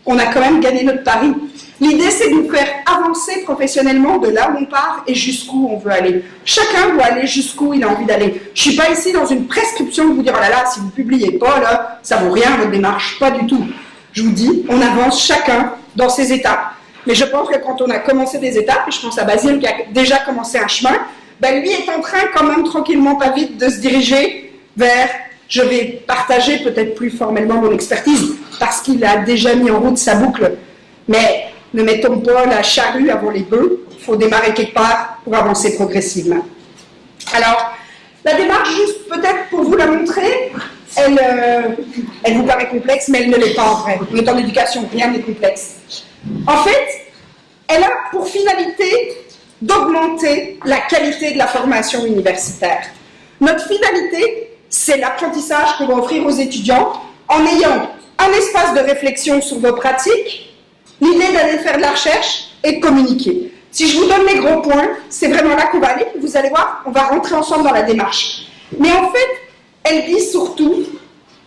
on a quand même gagné notre pari. L'idée, c'est de nous faire avancer professionnellement de là où on part et jusqu'où on veut aller. Chacun doit aller jusqu'où il a envie d'aller. Je ne suis pas ici dans une prescription de vous dire « oh là là, si vous ne publiez pas, là, ça ne vaut rien, votre démarche ». Pas du tout. Je vous dis, on avance chacun dans ses étapes. Mais je pense que quand on a commencé des étapes, et je pense à Basile qui a déjà commencé un chemin, ben lui est en train quand même tranquillement, pas vite, de se diriger vers je vais partager peut-être plus formellement mon expertise parce qu'il a déjà mis en route sa boucle. Mais ne mettons pas la charrue avant les bœufs, il faut démarrer quelque part pour avancer progressivement. Alors, la démarche, juste peut-être pour vous la montrer, elle vous paraît complexe, mais elle ne l'est pas en vrai. On est en éducation, rien n'est complexe. En fait, elle a pour finalité d'augmenter la qualité de la formation universitaire. Notre finalité, c'est l'apprentissage qu'on va offrir aux étudiants en ayant un espace de réflexion sur vos pratiques, l'idée d'aller faire de la recherche et de communiquer. Si je vous donne les gros points, c'est vraiment là qu'on va aller, puis vous allez voir, on va rentrer ensemble dans la démarche. Mais en fait, elle dit surtout,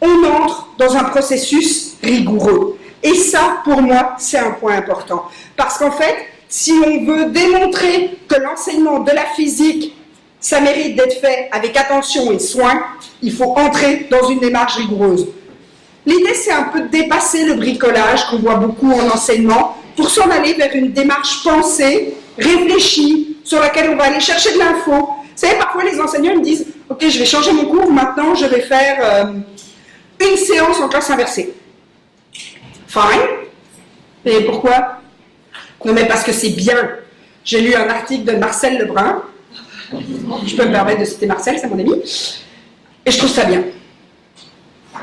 on entre dans un processus rigoureux. Et ça, pour moi, c'est un point important. Parce qu'en fait, si on veut démontrer que l'enseignement de la physique, ça mérite d'être fait avec attention et soin, il faut entrer dans une démarche rigoureuse. L'idée, c'est un peu de dépasser le bricolage qu'on voit beaucoup en enseignement pour s'en aller vers une démarche pensée, réfléchie, sur laquelle on va aller chercher de l'info. Vous savez, parfois les enseignants me disent « Ok, je vais changer mon cours, maintenant je vais faire une séance en classe inversée. » Fine. Et pourquoi? Non, mais parce que c'est bien. J'ai lu un article de Marcel Lebrun. Je peux me permettre de citer Marcel, c'est mon ami. Et je trouve ça bien.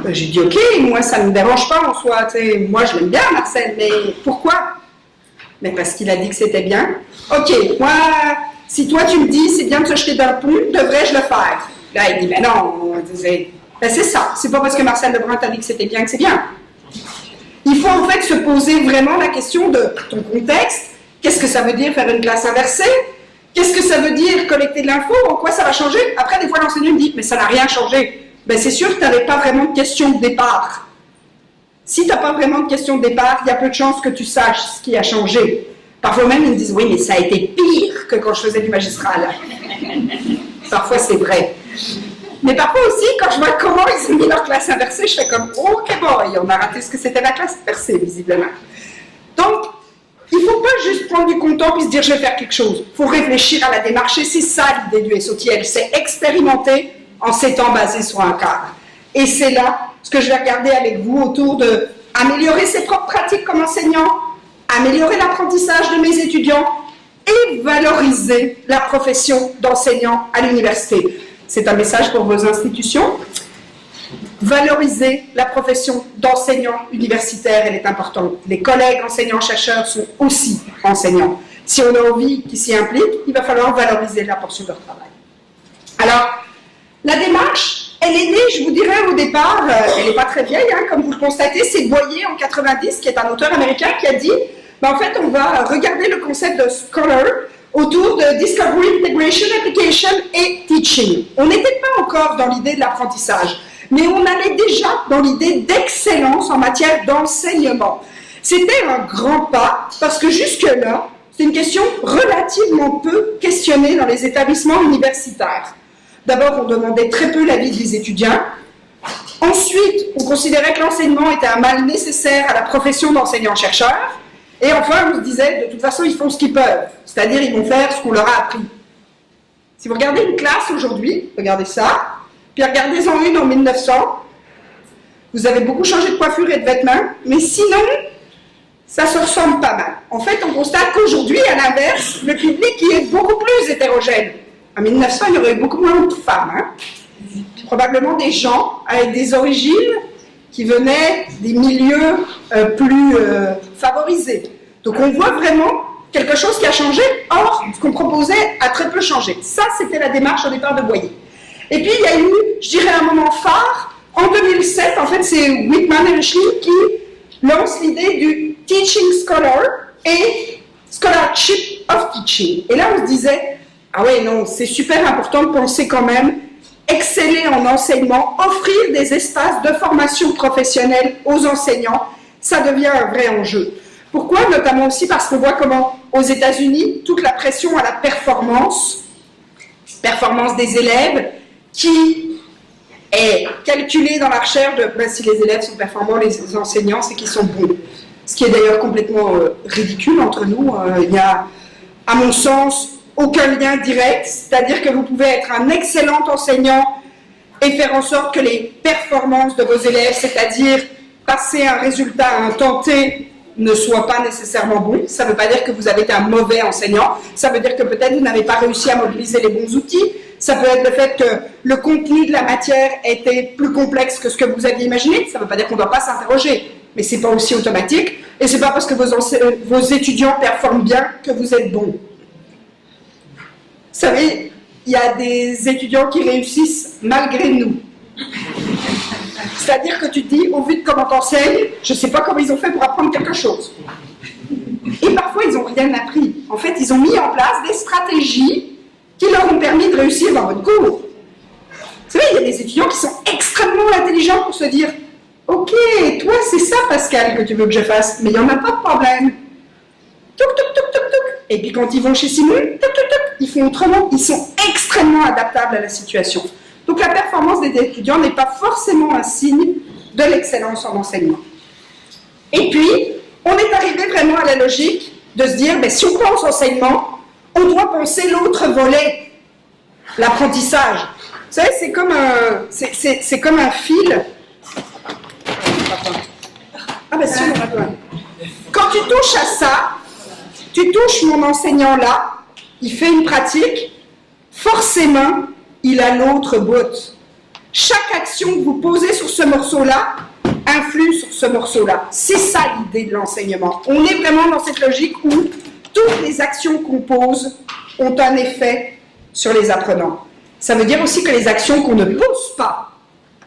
J'ai dit, ok, moi ça ne me dérange pas en soi. Moi je l'aime bien, Marcel, mais pourquoi? Mais parce qu'il a dit que c'était bien. Ok, moi, si toi tu me dis c'est bien de se jeter d'un pont, devrais-je le faire? Là, il dit, mais non, ben, c'est ça. C'est pas parce que Marcel Lebrun t'a dit que c'était bien que c'est bien. Il faut en fait se poser vraiment la question de ton contexte. Qu'est-ce que ça veut dire faire une classe inversée? Qu'est-ce que ça veut dire collecter de l'info? En quoi ça va changer? Après, des fois, l'enseignant me dit, mais ça n'a rien changé. Ben, c'est sûr que tu n'avais pas vraiment de question de départ. Si tu n'as pas vraiment de question de départ, il y a peu de chances que tu saches ce qui a changé. Parfois même, ils me disent, oui, mais ça a été pire que quand je faisais du magistral. Parfois, c'est vrai. Mais parfois aussi, quand je vois comment ils ont mis leur classe inversée, je fais comme, ok boy, on a raté ce que c'était la classe inversée, visiblement. Donc, il ne faut pas juste prendre du content et se dire, je vais faire quelque chose. Il faut réfléchir à la démarche, et c'est ça l'idée du SOTL, c'est expérimenter en s'étant basé sur un cadre. Et c'est là ce que je vais regarder avec vous autour de améliorer ses propres pratiques comme enseignant, améliorer l'apprentissage de mes étudiants et valoriser la profession d'enseignant à l'université. C'est un message pour vos institutions. Valoriser la profession d'enseignant universitaire, elle est importante. Les collègues enseignants-chercheurs sont aussi enseignants. Si on a envie qu'ils s'y impliquent, il va falloir valoriser la portion de leur travail. Alors, la démarche, elle est née, je vous dirais au départ, elle n'est pas très vieille, hein, comme vous le constatez, c'est Boyer en 90, qui est un auteur américain, qui a dit, ben, en fait, on va regarder le concept de scholar autour de discovery, integration, application et teaching. On n'était pas encore dans l'idée de l'apprentissage, mais on allait déjà dans l'idée d'excellence en matière d'enseignement. C'était un grand pas, parce que jusque-là, c'est une question relativement peu questionnée dans les établissements universitaires. D'abord, on demandait très peu l'avis des étudiants. Ensuite, on considérait que l'enseignement était un mal nécessaire à la profession d'enseignant-chercheur. Et enfin, on se disait, de toute façon, ils font ce qu'ils peuvent. C'est-à-dire, ils vont faire ce qu'on leur a appris. Si vous regardez une classe aujourd'hui, regardez ça, puis regardez-en une en 1900, vous avez beaucoup changé de coiffure et de vêtements, mais sinon, ça se ressemble pas mal. En fait, on constate qu'aujourd'hui, à l'inverse, le public y est beaucoup plus hétérogène. En 1900, il y aurait eu beaucoup moins de femmes. Hein? Probablement des gens avec des origines qui venaient des milieux plus favorisés. Donc on voit vraiment quelque chose qui a changé. Or, ce qu'on proposait a très peu changé. Ça, c'était la démarche au départ de Boyer. Et puis, il y a eu, je dirais, un moment phare. En 2007, en fait, c'est Whitman et Richley qui lancent l'idée du Teaching Scholar et Scholarship of Teaching. Et là, on se disait, ah ouais, non, c'est super important de penser quand même exceller en enseignement, offrir des espaces de formation professionnelle aux enseignants, ça devient un vrai enjeu. Pourquoi? Notamment aussi parce qu'on voit comment, aux États-Unis, toute la pression à la performance des élèves, qui est calculée dans la recherche de ben, si les élèves sont performants, les enseignants, c'est qu'ils sont bons. Ce qui est d'ailleurs complètement ridicule entre nous. Il y a, à mon sens, aucun lien direct, c'est-à-dire que vous pouvez être un excellent enseignant et faire en sorte que les performances de vos élèves, c'est-à-dire passer un résultat à un temps T, ne soient pas nécessairement bons. Ça ne veut pas dire que vous avez été un mauvais enseignant, ça veut dire que peut-être vous n'avez pas réussi à mobiliser les bons outils, ça peut être le fait que le contenu de la matière était plus complexe que ce que vous aviez imaginé, ça ne veut pas dire qu'on ne doit pas s'interroger, mais ce n'est pas aussi automatique, et ce n'est pas parce que vos étudiants performent bien que vous êtes bon. Vous savez, il y a des étudiants qui réussissent malgré nous. C'est-à-dire que tu te dis, au vu de comment t'enseignes, je ne sais pas comment ils ont fait pour apprendre quelque chose. Et parfois, ils n'ont rien appris. En fait, ils ont mis en place des stratégies qui leur ont permis de réussir dans votre cours. Vous savez, il y a des étudiants qui sont extrêmement intelligents pour se dire, ok, toi, c'est ça, Pascal, que tu veux que je fasse, mais il n'y en a pas de problème. Toc, toc, toc, toc, toc. Et puis quand ils vont chez Simon, toc, toc, toc, ils font autrement, ils sont extrêmement adaptables à la situation. Donc la performance des étudiants n'est pas forcément un signe de l'excellence en enseignement. Et puis, on est arrivé vraiment à la logique de se dire, ben, si on pense enseignement, on doit penser l'autre volet, l'apprentissage. Vous savez, c'est comme un fil. Ah ben si, on en a plein. Quand tu touches à ça, tu touches mon enseignant là, il fait une pratique, forcément, il a l'autre bout. Chaque action que vous posez sur ce morceau-là influe sur ce morceau-là. C'est ça l'idée de l'enseignement. On est vraiment dans cette logique où toutes les actions qu'on pose ont un effet sur les apprenants. Ça veut dire aussi que les actions qu'on ne pose pas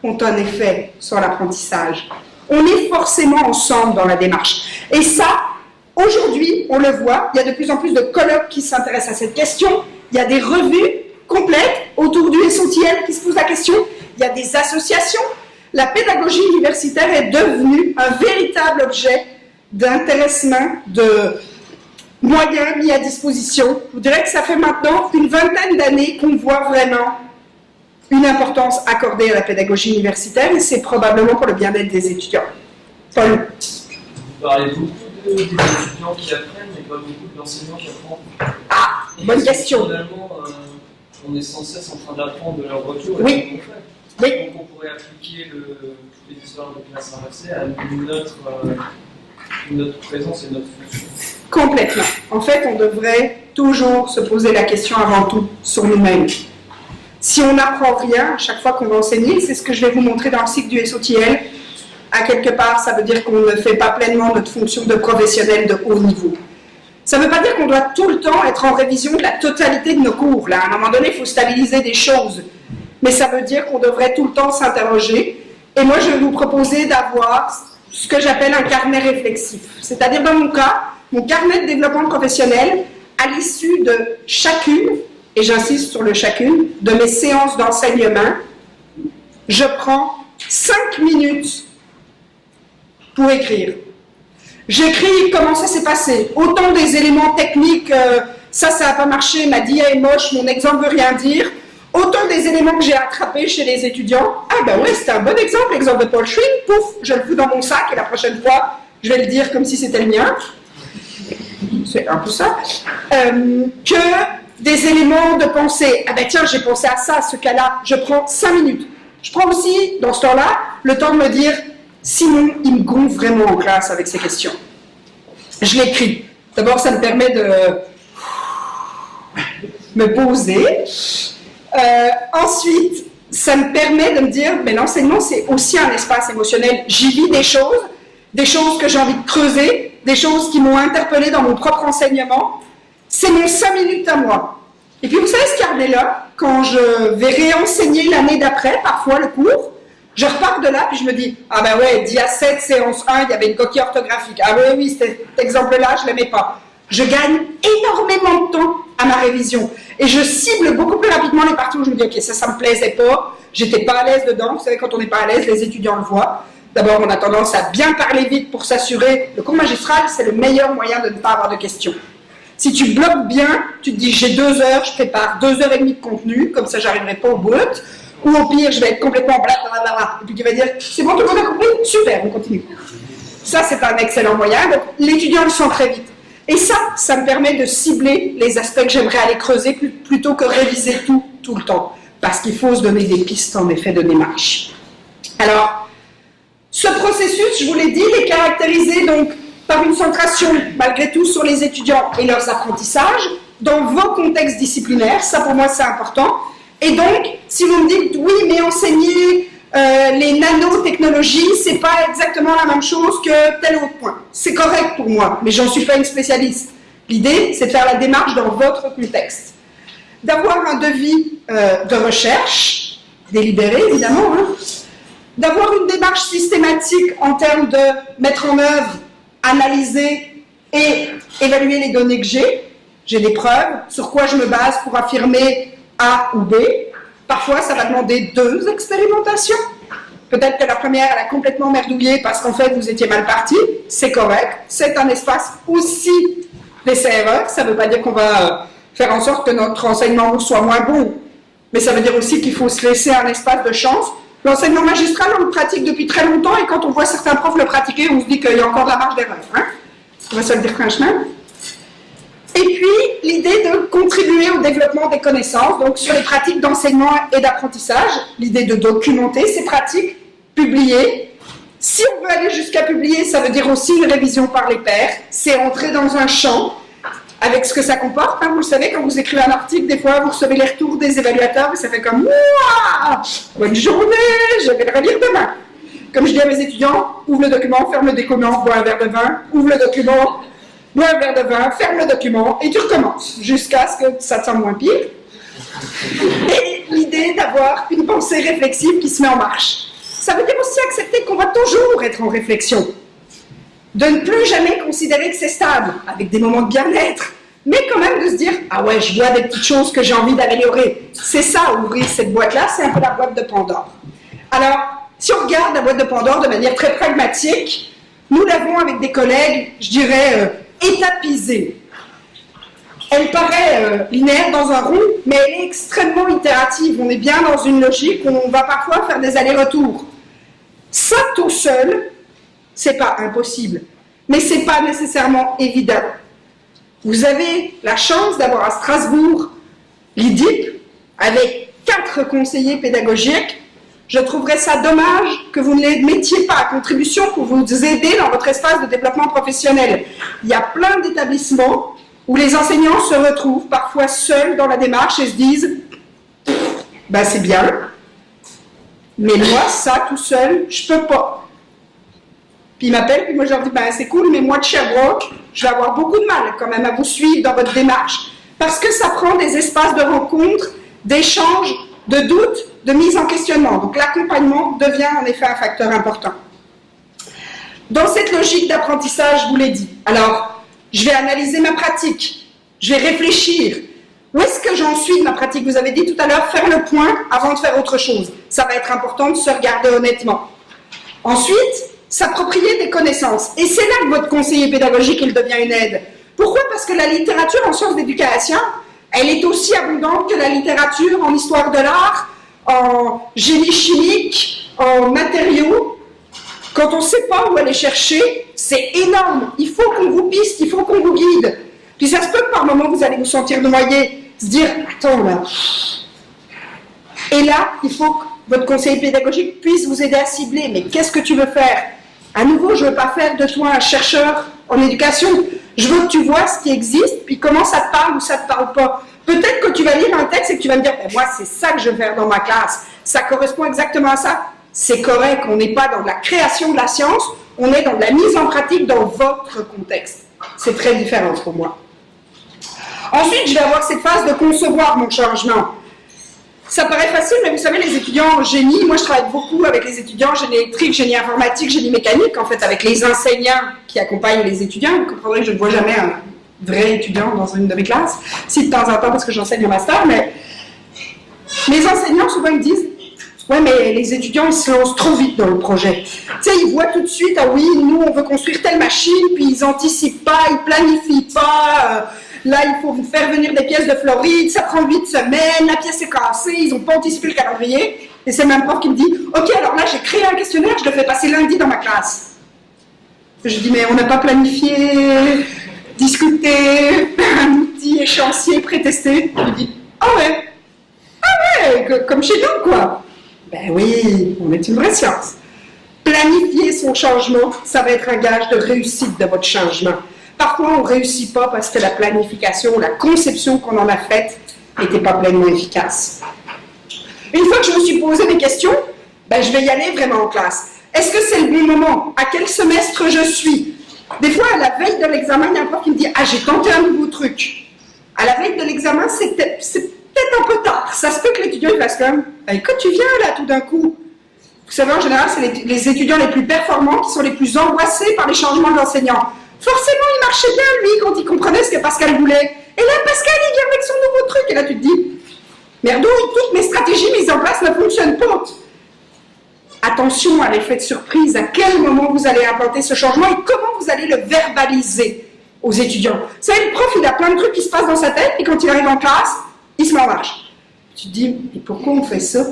ont un effet sur l'apprentissage. On est forcément ensemble dans la démarche. Et ça, aujourd'hui, on le voit, il y a de plus en plus de colloques qui s'intéressent à cette question, il y a des revues complètes autour du SOTL qui se posent la question, il y a des associations. La pédagogie universitaire est devenue un véritable objet d'intéressement, de moyens mis à disposition. Je vous dirais que ça fait maintenant une vingtaine d'années qu'on voit vraiment une importance accordée à la pédagogie universitaire et c'est probablement pour le bien-être des étudiants. Paul. Vous parlez beaucoup des étudiants qui apprennent, mais pas beaucoup de l'enseignant qui apprend. Ah, bonne question. Finalement, on est sans cesse en train d'apprendre de leur retour. Et Oui. oui. Donc on pourrait appliquer toutes les histoires de classe inversée à notre présence et notre fonction. Complètement. En fait, on devrait toujours se poser la question avant tout sur nous-mêmes. Si on n'apprend rien à chaque fois qu'on va enseigner, c'est ce que je vais vous montrer dans le cycle du SOTL. À quelque part, ça veut dire qu'on ne fait pas pleinement notre fonction de professionnel de haut niveau. Ça ne veut pas dire qu'on doit tout le temps être en révision de la totalité de nos cours. Là, à un moment donné, il faut stabiliser des choses. Mais ça veut dire qu'on devrait tout le temps s'interroger. Et moi, je vais vous proposer d'avoir ce que j'appelle un carnet réflexif. C'est-à-dire, dans mon cas, mon carnet de développement professionnel, à l'issue de chacune, et j'insiste sur le chacune, de mes séances d'enseignement, je prends 5 minutes pour écrire. J'écris comment ça s'est passé, autant des éléments techniques, ça n'a pas marché, ma dia est moche, mon exemple veut rien dire, autant des éléments que j'ai attrapés chez les étudiants. Ah ben ouais, c'était un bon exemple, l'exemple de Paul Schwinn, pouf, je le fous dans mon sac et la prochaine fois, je vais le dire comme si c'était le mien. C'est un peu ça. Que des éléments de pensée. Ah ben tiens, j'ai pensé à ça, à ce cas-là, je prends 5 minutes. Je prends aussi, dans ce temps-là, le temps de me dire, sinon, il me gonfle vraiment en classe avec ces questions. Je l'écris. D'abord, ça me permet de me poser. Ensuite, ça me permet de me dire, mais l'enseignement, c'est aussi un espace émotionnel. J'y vis des choses que j'ai envie de creuser, des choses qui m'ont interpellé dans mon propre enseignement. C'est mon 5 minutes à moi. Et puis, vous savez, ce carnet-là, quand je vais réenseigner l'année d'après, parfois le cours, je repars de là, puis je me dis, ah ben ouais, dia 7, séance 1, il y avait une coquille orthographique. Ah oui, cet exemple-là, je ne l'aimais pas. Je gagne énormément de temps à ma révision. Et je cible beaucoup plus rapidement les parties où je me dis, ok, ça me plaisait pas, j'étais pas à l'aise dedans. Vous savez, quand on n'est pas à l'aise, les étudiants le voient. D'abord, on a tendance à bien parler vite pour s'assurer. Le cours magistral, c'est le meilleur moyen de ne pas avoir de questions. Si tu bloques bien, tu te dis, j'ai 2 heures, je prépare 2 heures et demie de contenu, comme ça, j'arriverai pas au bout. Ou au pire, je vais être complètement blablabla. Et puis tu vas dire, c'est bon, tout le monde a compris? Super, on continue. Ça, c'est un excellent moyen. Donc, l'étudiant le sent très vite. Et ça me permet de cibler les aspects que j'aimerais aller creuser plutôt que réviser tout le temps. parce qu'il faut se donner des pistes en effet de démarche. Alors, ce processus, je vous l'ai dit, il est caractérisé donc par une centration malgré tout sur les étudiants et leurs apprentissages dans vos contextes disciplinaires, ça pour moi c'est important. Et donc, si vous me dites oui, mais enseigner les nanotechnologies, c'est pas exactement la même chose que tel autre point. C'est correct pour moi, mais j'en suis pas une spécialiste. L'idée, c'est de faire la démarche dans votre contexte. D'avoir un devis de recherche, délibéré évidemment, hein, d'avoir une démarche systématique en termes de mettre en œuvre, analyser et évaluer les données que j'ai. J'ai des preuves, sur quoi je me base pour affirmer A ou B. Parfois, ça va demander 2 expérimentations. Peut-être que la première, elle a complètement merdouillé parce qu'en fait, vous étiez mal parti. C'est correct. C'est un espace aussi d'essai-erreur. Ça ne veut pas dire qu'on va faire en sorte que notre enseignement soit moins bon. Mais ça veut dire aussi qu'il faut se laisser un espace de chance. L'enseignement magistral, on le pratique depuis très longtemps et quand on voit certains profs le pratiquer, on se dit qu'il y a encore de la marge d'erreur. Hein, on va se le dire franchement. Et puis, l'idée de contribuer au développement des connaissances, donc sur les pratiques d'enseignement et d'apprentissage, l'idée de documenter ces pratiques, publier. Si on veut aller jusqu'à publier, ça veut dire aussi une révision par les pairs, c'est entrer dans un champ avec ce que ça comporte. Hein, vous le savez, quand vous écrivez un article, des fois, vous recevez les retours des évaluateurs et ça fait comme « Ouah, bonne journée, je vais le relire demain ». Comme je dis à mes étudiants, ouvre le document, ferme le document, bois un verre de vin, ouvre le document, bois un verre de vin, ferme le document et tu recommences jusqu'à ce que ça te semble moins pire. Et l'idée d'avoir une pensée réflexive qui se met en marche. Ça veut dire aussi accepter qu'on va toujours être en réflexion. De ne plus jamais considérer que c'est stable, avec des moments de bien-être, mais quand même de se dire « Ah ouais, je vois des petites choses que j'ai envie d'améliorer ». C'est ça, ouvrir cette boîte-là, c'est un peu la boîte de Pandore. Alors, si on regarde la boîte de Pandore de manière très pragmatique, nous l'avons avec des collègues, je dirais, étapisée. Elle paraît linéaire dans un rond, mais elle est extrêmement itérative. On est bien dans une logique où on va parfois faire des allers-retours. Ça, tout seul, c'est pas impossible, mais c'est pas nécessairement évident. Vous avez la chance d'avoir à Strasbourg l'IDIP avec 4 conseillers pédagogiques. Je trouverais ça dommage que vous ne les mettiez pas à contribution pour vous aider dans votre espace de développement professionnel. Il y a plein d'établissements où les enseignants se retrouvent parfois seuls dans la démarche et se disent « Ben c'est bien, mais moi, ça, tout seul, je peux pas. » Puis ils m'appellent, puis moi je leur dis, ben c'est cool, mais moi de Sherbrooke, je vais avoir beaucoup de mal quand même à vous suivre dans votre démarche. Parce que ça prend des espaces de rencontre, d'échange, de doute, de mise en questionnement. Donc l'accompagnement devient en effet un facteur important. Dans cette logique d'apprentissage, je vous l'ai dit, alors je vais analyser ma pratique, je vais réfléchir. Où est-ce que j'en suis de ma pratique? Vous avez dit tout à l'heure, faire le point avant de faire autre chose. Ça va être important de se regarder honnêtement. Ensuite, s'approprier des connaissances. Et c'est là que votre conseiller pédagogique, il devient une aide. Pourquoi? Parce que la littérature en sciences d'éducation, elle est aussi abondante que la littérature en histoire de l'art, en génie chimique, en matériaux. Quand on ne sait pas où aller chercher, c'est énorme. Il faut qu'on vous piste, il faut qu'on vous guide. Puis ça se peut que par moment, vous allez vous sentir noyé, se dire, attends là. Et là, il faut que votre conseiller pédagogique puisse vous aider à cibler. Mais qu'est-ce que tu veux faire? À nouveau, je ne veux pas faire de toi un chercheur en éducation. Je veux que tu vois ce qui existe, puis comment ça te parle ou ça ne te parle pas. Peut-être que tu vas lire un texte et que tu vas me dire « Moi, c'est ça que je veux faire dans ma classe. Ça correspond exactement à ça. » C'est correct, on n'est pas dans la création de la science, on est dans la mise en pratique dans votre contexte. C'est très différent pour moi. Ensuite, je vais avoir cette phase de concevoir mon changement. Ça paraît facile, mais vous savez, les étudiants en génie, moi je travaille beaucoup avec les étudiants en génie électrique, génie informatique, génie mécanique, en fait, avec les enseignants qui accompagnent les étudiants. Vous comprendrez que je ne vois jamais un vrai étudiant dans une de mes classes, si de temps en temps parce que j'enseigne en master, mais les enseignants souvent ils me disent « Ouais, mais les étudiants ils se lancent trop vite dans le projet. » Tu sais, ils voient tout de suite « Ah oui, nous on veut construire telle machine, puis ils n'anticipent pas, ils planifient pas. Là, il faut faire venir des pièces de Floride, ça prend 8 semaines, la pièce est cassée, ils n'ont pas anticipé le calendrier. » Et c'est le même prof qui me dit « Ok, alors là, j'ai créé un questionnaire, je le fais passer lundi dans ma classe. » Je dis « Mais on n'a pas planifié, discuté, un outil échéancier, prétesté. » Je lui dis « Ah ouais, comme chez nous, quoi. Ben oui, on est une vraie science. Planifier son changement, ça va être un gage de réussite de votre changement. Parfois, on ne réussit pas parce que la planification, la conception qu'on en a faite n'était pas pleinement efficace. Une fois que je me suis posé mes questions, ben, je vais y aller vraiment en classe. Est-ce que c'est le bon moment? À quel semestre je suis? Des fois, à la veille de l'examen, il y a un prof qui me dit « Ah, j'ai tenté un nouveau truc ». À la veille de l'examen, c'est peut-être un peu tard. Ça se peut que l'étudiant fasse quand même « Écoute, tu viens là tout d'un coup ». Vous savez, en général, c'est les étudiants les plus performants qui sont les plus angoissés par les changements de l'enseignant. Forcément, il marchait bien, lui, quand il comprenait ce que Pascal voulait. Et là, Pascal, il vient avec son nouveau truc. Et là, tu te dis, merdouille, toutes mes stratégies mises en place ne fonctionnent pas. Attention à l'effet de surprise, à quel moment vous allez implanter ce changement et comment vous allez le verbaliser aux étudiants. Vous savez, le prof, il a plein de trucs qui se passent dans sa tête, et quand il arrive en classe, il se met en marche. Tu te dis, mais pourquoi on fait ça?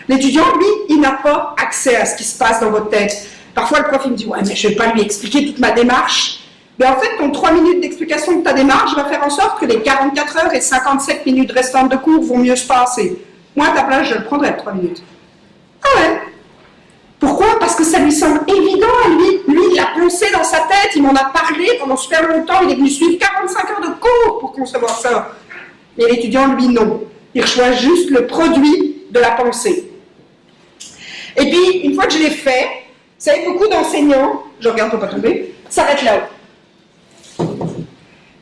L'étudiant, lui, il n'a pas accès à ce qui se passe dans votre tête. Parfois, le prof, il me dit, ouais, mais je ne vais pas lui expliquer toute ma démarche. Mais en fait, ton 3 minutes d'explication de ta démarche va faire en sorte que les 44 heures et 57 minutes restantes de cours vont mieux se passer. Moi, à ta place, je le prendrais, 3 minutes. Ah ouais? Pourquoi? Parce que ça lui semble évident à lui. Lui, il l'a pensé dans sa tête, il m'en a parlé pendant super longtemps, il est venu suivre 45 heures de cours pour concevoir ça. Mais l'étudiant, lui, non. Il reçoit juste le produit de la pensée. Et puis, une fois que je l'ai fait, vous savez, beaucoup d'enseignants, je regarde pour pas tomber, s'arrêtent là-haut.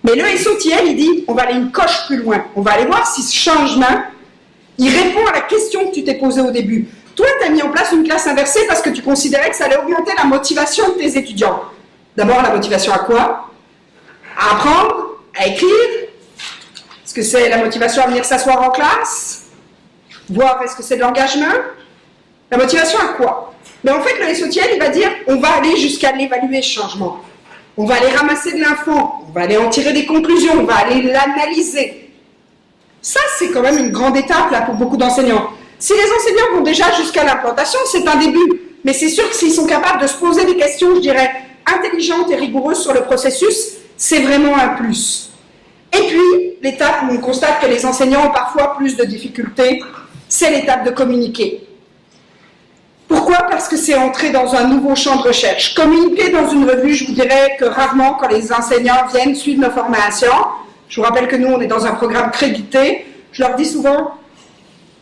Mais le SOTL, il dit, on va aller une coche plus loin. On va aller voir si ce changement, il répond à la question que tu t'es posée au début. Toi, tu as mis en place une classe inversée parce que tu considérais que ça allait augmenter la motivation de tes étudiants. D'abord, la motivation à quoi? À apprendre, à écrire. Est-ce que c'est la motivation à venir s'asseoir en classe? Voir est-ce que c'est de l'engagement? La motivation à quoi? Mais en fait, le SOTL, il va dire, on va aller jusqu'à l'évaluer, ce changement. On va aller ramasser de l'info, on va aller en tirer des conclusions, on va aller l'analyser. Ça, c'est quand même une grande étape là, pour beaucoup d'enseignants. Si les enseignants vont déjà jusqu'à l'implantation, c'est un début. Mais c'est sûr que s'ils sont capables de se poser des questions, je dirais, intelligentes et rigoureuses sur le processus, c'est vraiment un plus. Et puis, l'étape où on constate que les enseignants ont parfois plus de difficultés, c'est l'étape de communiquer. Pourquoi? Parce que c'est entrer dans un nouveau champ de recherche. Communiquer dans une revue, je vous dirais que rarement, quand les enseignants viennent suivre nos formations, je vous rappelle que nous, on est dans un programme crédité, je leur dis souvent,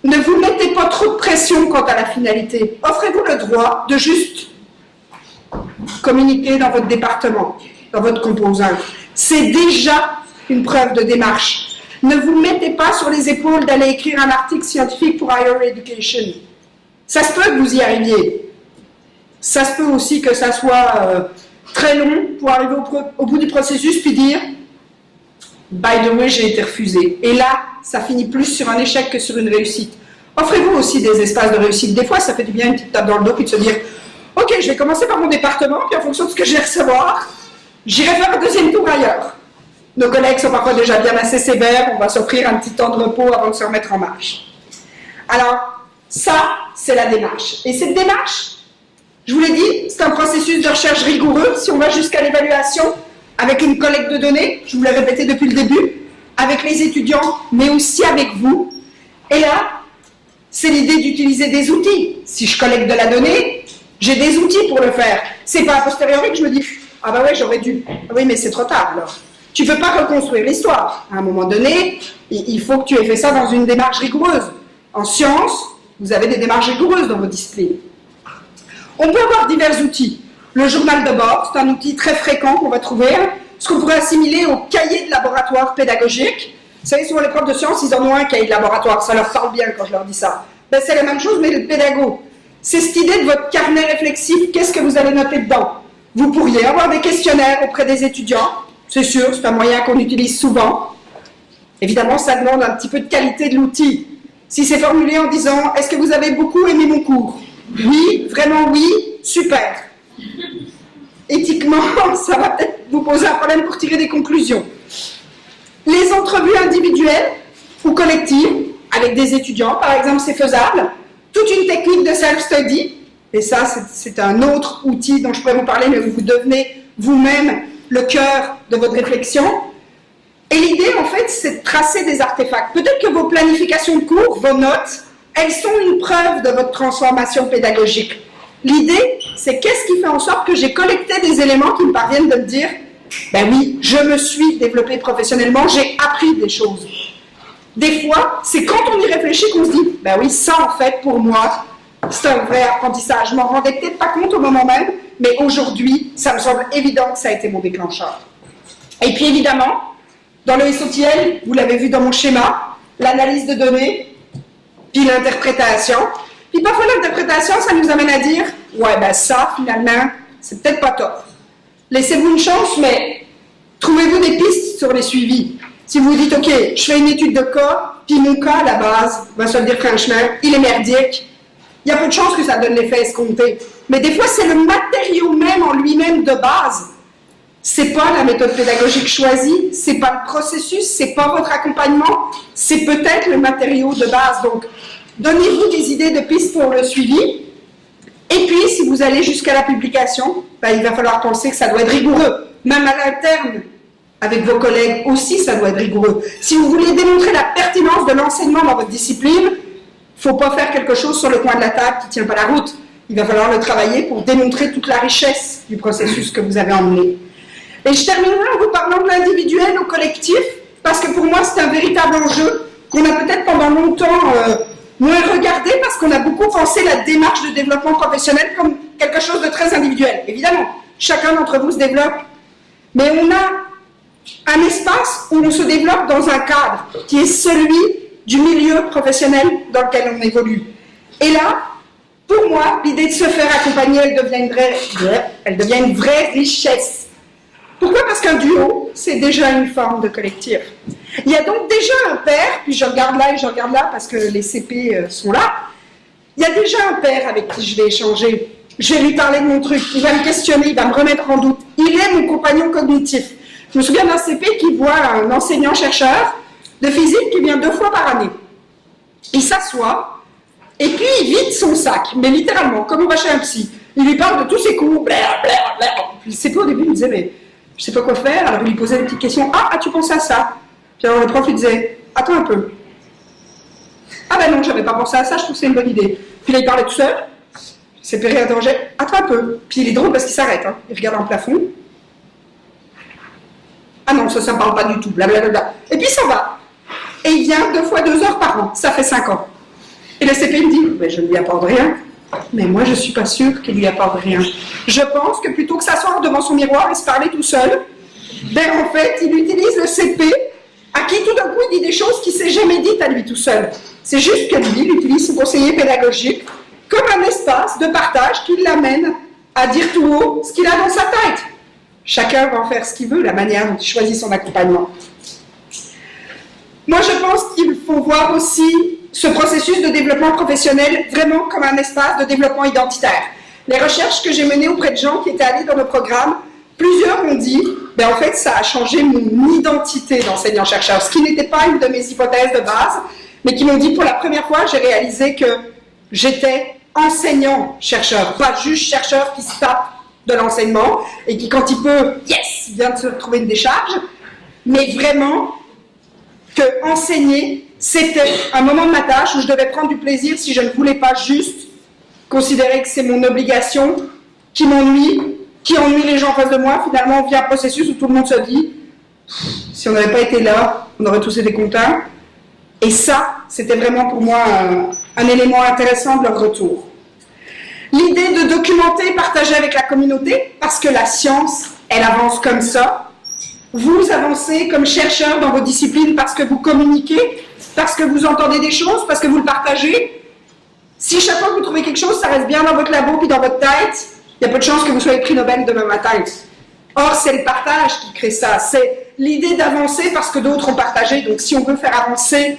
ne vous mettez pas trop de pression quant à la finalité. Offrez-vous le droit de juste communiquer dans votre département, dans votre composante. C'est déjà une preuve de démarche. Ne vous mettez pas sur les épaules d'aller écrire un article scientifique pour Higher Education. Ça se peut que vous y arriviez. Ça se peut aussi que ça soit très long pour arriver au bout du processus puis dire « By the way, j'ai été refusé ». Et là, ça finit plus sur un échec que sur une réussite. Offrez-vous aussi des espaces de réussite. Des fois, ça fait du bien une petite tape dans le dos puis de se dire « Ok, je vais commencer par mon département, puis en fonction de ce que je vais recevoir, j'irai faire un deuxième tour ailleurs ». Nos collègues sont parfois déjà bien assez sévères, on va s'offrir un petit temps de repos avant de se remettre en marche. Alors, ça, c'est la démarche. Et cette démarche, je vous l'ai dit, c'est un processus de recherche rigoureux, si on va jusqu'à l'évaluation, avec une collecte de données, je vous l'ai répété depuis le début, avec les étudiants, mais aussi avec vous. Et là, c'est l'idée d'utiliser des outils. Si je collecte de la donnée, j'ai des outils pour le faire. C'est pas a posteriori que je me dis « Ah bah ouais, j'aurais dû. » Oui, mais c'est trop tard, alors. Tu ne peux pas reconstruire l'histoire. À un moment donné, il faut que tu aies fait ça dans une démarche rigoureuse. En sciences, vous avez des démarches rigoureuses dans vos disciplines. On peut avoir divers outils. Le journal de bord, c'est un outil très fréquent qu'on va trouver, ce qu'on pourrait assimiler au cahier de laboratoire pédagogique. Vous savez, souvent les profs de sciences, ils en ont un cahier de laboratoire, ça leur parle bien quand je leur dis ça. Ben, c'est la même chose, mais le pédago. C'est cette idée de votre carnet réflexif, qu'est-ce que vous allez noter dedans? Vous pourriez avoir des questionnaires auprès des étudiants, c'est sûr, c'est un moyen qu'on utilise souvent. Évidemment, ça demande un petit peu de qualité de l'outil. Si c'est formulé en disant « Est-ce que vous avez beaucoup aimé mon cours ?» Oui, vraiment oui, super. Éthiquement, ça va peut-être vous poser un problème pour tirer des conclusions. Les entrevues individuelles ou collectives avec des étudiants, par exemple, c'est faisable. Toute une technique de self-study, et ça, c'est un autre outil dont je pourrais vous parler, mais vous devenez vous-même le cœur de votre réflexion. Et l'idée, en fait, c'est de tracer des artefacts. Peut-être que vos planifications de cours, vos notes, elles sont une preuve de votre transformation pédagogique. L'idée, c'est qu'est-ce qui fait en sorte que j'ai collecté des éléments qui me parviennent de me dire « Ben oui, je me suis développée professionnellement, j'ai appris des choses. » Des fois, c'est quand on y réfléchit qu'on se dit « Ben oui, ça en fait, pour moi, c'est un vrai apprentissage. Je m'en rendais peut-être pas compte au moment même, mais aujourd'hui, ça me semble évident que ça a été mon déclencheur. » Et puis évidemment, dans le SOTL, vous l'avez vu dans mon schéma, l'analyse de données, puis l'interprétation. Puis parfois l'interprétation, ça nous amène à dire « Ouais, ben ça, finalement, c'est peut-être pas top. » Laissez-vous une chance, mais trouvez-vous des pistes sur les suivis. Si vous dites « Ok, je fais une étude de cas, puis mon cas, à la base, va se le dire franchement, il est merdique. » Il y a peu de chances que ça donne l'effet escompté. Mais des fois, c'est le matériau même en lui-même de base. C'est pas la méthode pédagogique choisie, c'est pas le processus, c'est pas votre accompagnement, c'est peut-être le matériau de base. Donc, donnez-vous des idées de pistes pour le suivi. Et puis, si vous allez jusqu'à la publication, ben, il va falloir penser que ça doit être rigoureux. Même à l'interne, avec vos collègues aussi, ça doit être rigoureux. Si vous voulez démontrer la pertinence de l'enseignement dans votre discipline, il ne faut pas faire quelque chose sur le coin de la table qui ne tient pas la route. Il va falloir le travailler pour démontrer toute la richesse du processus que vous avez emmené. Et je terminerai en vous parlant de l'individuel au collectif, parce que pour moi, c'est un véritable enjeu qu'on a peut-être pendant longtemps moins regardé, parce qu'on a beaucoup pensé la démarche de développement professionnel comme quelque chose de très individuel. Évidemment, chacun d'entre vous se développe, mais on a un espace où on se développe dans un cadre qui est celui du milieu professionnel dans lequel on évolue. Et là, pour moi, l'idée de se faire accompagner, elle devient une vraie richesse. Pourquoi? Parce qu'un duo, c'est déjà une forme de collectif. Il y a donc déjà un père, puis je regarde là et je regarde là parce que les CP sont là, il y a déjà un père avec qui je vais échanger. Je vais lui parler de mon truc, il va me questionner, il va me remettre en doute. Il est mon compagnon cognitif. Je me souviens d'un CP qui voit un enseignant-chercheur de physique qui vient 2 fois par année. Il s'assoit, et puis il vide son sac, mais littéralement, comme on va chez un psy. Il lui parle de tous ses cours, blaire. Puis le CP au début, il me disait, mais je sais pas quoi faire, alors il lui posait des petites questions. Ah, as-tu pensé à ça? Puis alors le prof lui disait, attends un peu. Ah ben non, j'avais pas pensé à ça, je trouve que c'est une bonne idée. Puis là, il parlait tout seul. Le CP réinterrogeait, attends un peu. Puis il est drôle parce qu'il s'arrête, hein. Il regarde en plafond. Ah non, ça ne parle pas du tout, blablabla. Et puis il s'en va. Et il vient 2 fois 2 heures par an, ça fait 5 ans. Et le CP me dit, mais je ne lui apporte rien. Mais moi, je ne suis pas sûre qu'il lui apporte rien. Je pense que plutôt que s'asseoir devant son miroir et se parler tout seul, ben en fait, il utilise le CP à qui tout d'un coup il dit des choses qu'il ne s'est jamais dites à lui tout seul. C'est juste que lui, il utilise son conseiller pédagogique comme un espace de partage qui l'amène à dire tout haut ce qu'il a dans sa tête. Chacun va en faire ce qu'il veut, la manière dont il choisit son accompagnement. Moi, je pense qu'il faut voir aussi ce processus de développement professionnel vraiment comme un espace de développement identitaire. Les recherches que j'ai menées auprès de gens qui étaient allés dans nos programmes, plusieurs m'ont dit, ben en fait, ça a changé mon identité d'enseignant-chercheur, ce qui n'était pas une de mes hypothèses de base, mais qui m'ont dit, pour la première fois, j'ai réalisé que j'étais enseignant-chercheur, pas juste chercheur qui se tape de l'enseignement et qui, quand il peut, yes, vient de se trouver une décharge, mais vraiment que enseigner, c'était un moment de ma tâche où je devais prendre du plaisir si je ne voulais pas juste considérer que c'est mon obligation qui m'ennuie, qui ennuie les gens en face de moi. Finalement, on vit un processus où tout le monde se dit si on n'avait pas été là, on aurait tous été contents. Et ça, c'était vraiment pour moi un élément intéressant de leur retour. L'idée de documenter et partager avec la communauté, parce que la science, elle avance comme ça. Vous avancez comme chercheur dans vos disciplines parce que vous communiquez, parce que vous entendez des choses, parce que vous le partagez. Si chaque fois que vous trouvez quelque chose, ça reste bien dans votre labo puis dans votre tête, il y a peu de chances que vous soyez prix Nobel demain matin. Or, c'est le partage qui crée ça. C'est l'idée d'avancer parce que d'autres ont partagé. Donc, si on veut faire avancer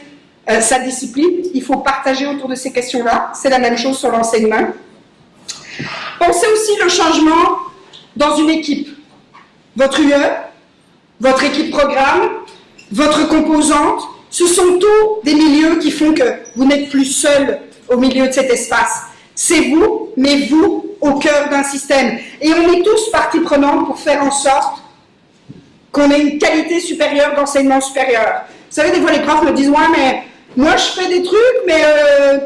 sa discipline, il faut partager autour de ces questions-là. C'est la même chose sur l'enseignement. Pensez aussi le changement dans une équipe. Votre UE, votre équipe programme, votre composante, ce sont tous des milieux qui font que vous n'êtes plus seul au milieu de cet espace. C'est vous, mais vous, au cœur d'un système. Et on est tous partie prenante pour faire en sorte qu'on ait une qualité supérieure d'enseignement supérieur. Vous savez, des fois les profs me disent « Ouais, mais Moi, je fais des trucs, mais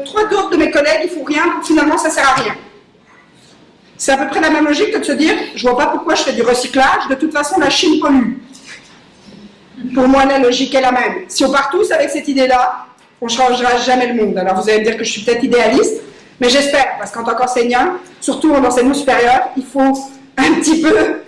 3 d'autres de mes collègues, ils font rien, donc finalement, ça sert à rien. C'est à peu près la même logique que de se dire, je vois pas pourquoi je fais du recyclage, de toute façon, la Chine pollue. Pour moi, la logique est la même. Si on part tous avec cette idée-là, on ne changera jamais le monde. Alors, vous allez me dire que je suis peut-être idéaliste, mais j'espère, parce qu'en tant qu'enseignant, surtout en enseignement supérieur, il faut un petit peu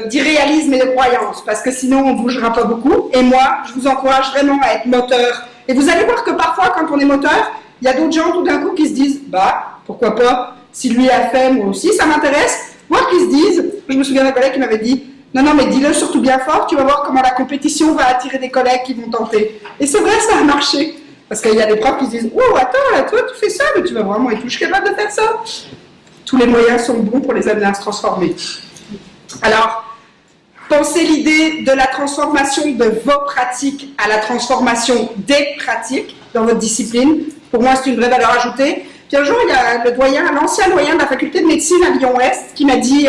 d'irréalisme et de croyance, parce que sinon, on ne bougera pas beaucoup. Et moi, je vous encourage vraiment à être moteur. Et vous allez voir que parfois, quand on est moteur, il y a d'autres gens tout d'un coup qui se disent, bah, pourquoi pas, si lui a fait, moi aussi, ça m'intéresse. Voire qui se disent, je me souviens d'un collègue qui m'avait dit, non, mais dis-le surtout bien fort, tu vas voir comment la compétition va attirer des collègues qui vont tenter. Et c'est vrai, ça a marché. Parce qu'il y a des profs qui se disent, oh, attends, là, toi, tu fais ça, mais tu vas voir, moi, je suis capable de faire ça. Tous les moyens sont bons pour les amener à se transformer. Alors, pensez l'idée de la transformation de vos pratiques à la transformation des pratiques dans votre discipline. Pour moi, c'est une vraie valeur ajoutée. Puis un jour, il y a l'ancien doyen de la faculté de médecine à Lyon-Ouest qui m'a dit,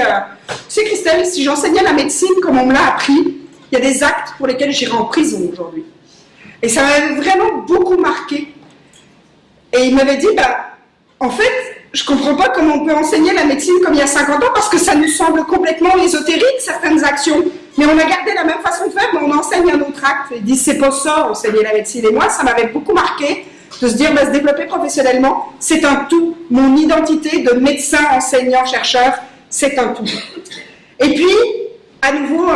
tu sais Christelle, si j'enseignais la médecine comme on me l'a appris, il y a des actes pour lesquels j'irais en prison aujourd'hui. Et ça m'avait vraiment beaucoup marqué. Et il m'avait dit, en fait, je ne comprends pas comment on peut enseigner la médecine comme il y a 50 ans, parce que ça nous semble complètement ésotérique, certaines actions. Mais on a gardé la même façon de faire, mais on enseigne un autre acte. Il dit, c'est pas ça, enseigner la médecine. Et moi, ça m'avait beaucoup marqué de se dire, se développer professionnellement, c'est un tout. Mon identité de médecin, enseignant, chercheur, c'est un tout. Et puis, à nouveau,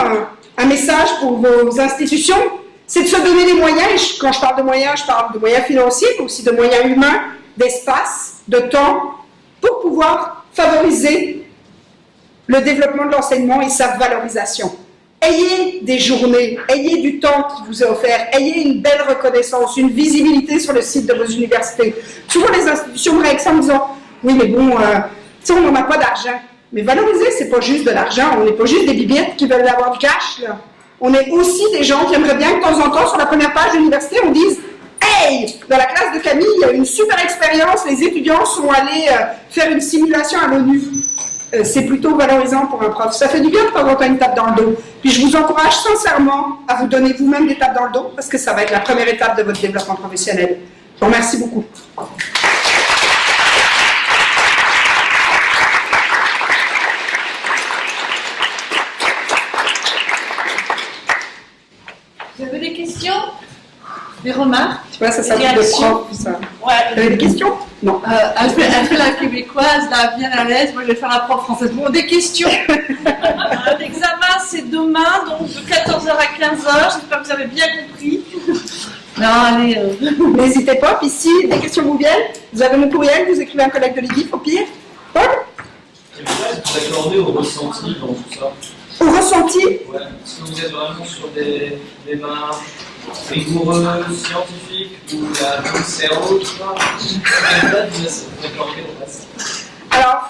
un message pour vos institutions, c'est de se donner les moyens, et quand je parle de moyens financiers, mais aussi de moyens humains, d'espace, de temps, pour pouvoir favoriser le développement de l'enseignement et sa valorisation. Ayez des journées, ayez du temps qui vous est offert, ayez une belle reconnaissance, une visibilité sur le site de vos universités. Souvent les institutions me réactionnent en disant « Oui, mais bon, on n'en a pas d'argent. » Mais valoriser, c'est pas juste de l'argent, on n'est pas juste des bibiettes qui veulent avoir du cash, là. On est aussi des gens qui aimeraient bien que de temps en temps, sur la première page de l'université, on dise « Hey, dans la classe de Camille, il y a une super expérience, les étudiants sont allés faire une simulation à l'ONU. » C'est plutôt valorisant pour un prof. Ça fait du bien de pas avoir une tape dans le dos. Puis je vous encourage sincèrement à vous donner vous-même des tapes dans le dos, parce que ça va être la première étape de votre développement professionnel. Je vous remercie beaucoup. Vous avez des questions? Des remarques? Tu vois, ça s'appelle de prof, ça. Ouais. Vous avez des questions? Non. Elle fait la québécoise, là, bien à l'aise. Moi, je vais faire la prof française. Bon, des questions. L'examen, c'est demain, donc de 14h à 15h. J'espère que vous avez bien compris. Non, allez. N'hésitez pas. Puis si des questions vous viennent, vous avez mon courriel, vous écrivez un collègue de l'IDIF, au pire. Paul? Quelle place vous accordez au ressenti dans tout ça? Au ressenti? Ouais. Est-ce que vous êtes vraiment sur des démarches rigoureuses, scientifiques, ou la cerveau, tout ça? Quelle place vous accordez au reste? Alors,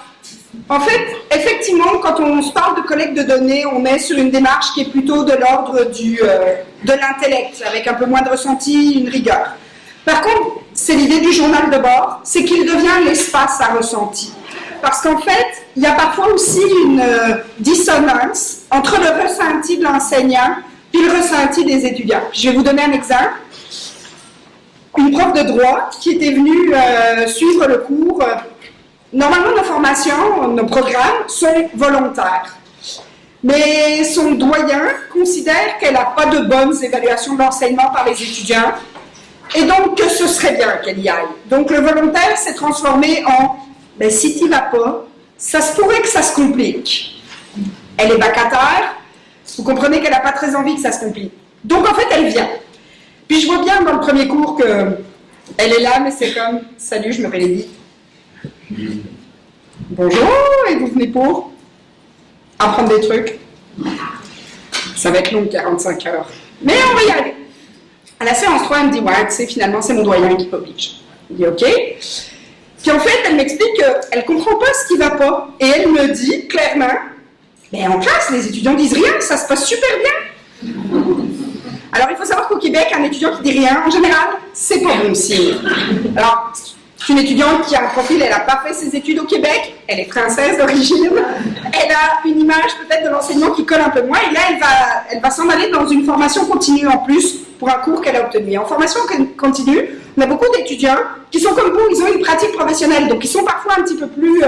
en fait, effectivement, quand on se parle de collecte de données, on est sur une démarche qui est plutôt de l'ordre de l'intellect, avec un peu moins de ressenti, une rigueur. Par contre, c'est l'idée du journal de bord, c'est qu'il devient l'espace à ressenti. Parce qu'en fait, il y a parfois aussi une dissonance entre le ressenti de l'enseignant et le ressenti des étudiants. Je vais vous donner un exemple. Une prof de droit qui était venue suivre le cours. Normalement, nos formations, nos programmes sont volontaires. Mais son doyen considère qu'elle n'a pas de bonnes évaluations de l'enseignement par les étudiants et donc que ce serait bien qu'elle y aille. Donc le volontaire s'est transformé en « si tu n'y vas pas, ça se pourrait que ça se complique. » Elle est vacataire, vous comprenez qu'elle n'a pas très envie que ça se complique. Donc en fait, elle vient. Puis je vois bien dans le premier cours qu'elle est là, mais c'est comme « Salut, je m'appelle Edith. » Bonjour, et vous venez pour apprendre des trucs. Ça va être long, 45 heures. Mais on va y aller. À la séance 3, elle me dit, ouais, tu sais, finalement, c'est mon doyen qui m'oblige. Je dis, ok. Puis en fait, elle m'explique qu'elle ne comprend pas ce qui ne va pas. Et elle me dit clairement, mais en classe, les étudiants disent rien, ça se passe super bien. Alors, il faut savoir qu'au Québec, un étudiant qui dit rien, en général, c'est pas bon signe. Alors, c'est une étudiante qui a un profil, elle n'a pas fait ses études au Québec, elle est française d'origine, elle a une image peut-être de l'enseignement qui colle un peu moins, et là, elle va s'en aller dans une formation continue en plus pour un cours qu'elle a obtenu. Et en formation continue, On a beaucoup d'étudiants qui sont comme vous, ils ont une pratique professionnelle, donc ils sont parfois un petit peu plus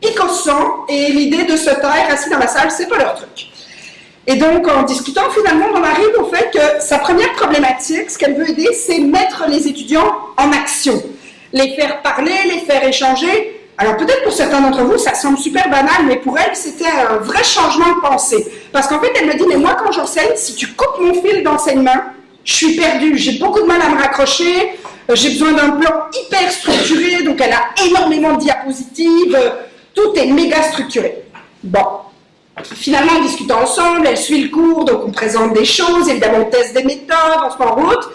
écossants, et l'idée de se taire assis dans la salle, c'est pas leur truc. Et donc, en discutant, finalement, on arrive au fait que sa première problématique, ce qu'elle veut aider, c'est mettre les étudiants en action. Les faire parler, les faire échanger. Alors peut-être pour certains d'entre vous, ça semble super banal, mais pour elle, c'était un vrai changement de pensée. Parce qu'en fait, elle me dit, mais moi, quand j'enseigne, si tu coupes mon fil d'enseignement, je suis perdue, j'ai beaucoup de mal à me raccrocher, j'ai besoin d'un plan hyper structuré, donc elle a énormément de diapositives, tout est méga structuré. Bon, finalement, en discutant ensemble, elle suit le cours, donc on présente des choses, évidemment, on teste des méthodes, on se met en route,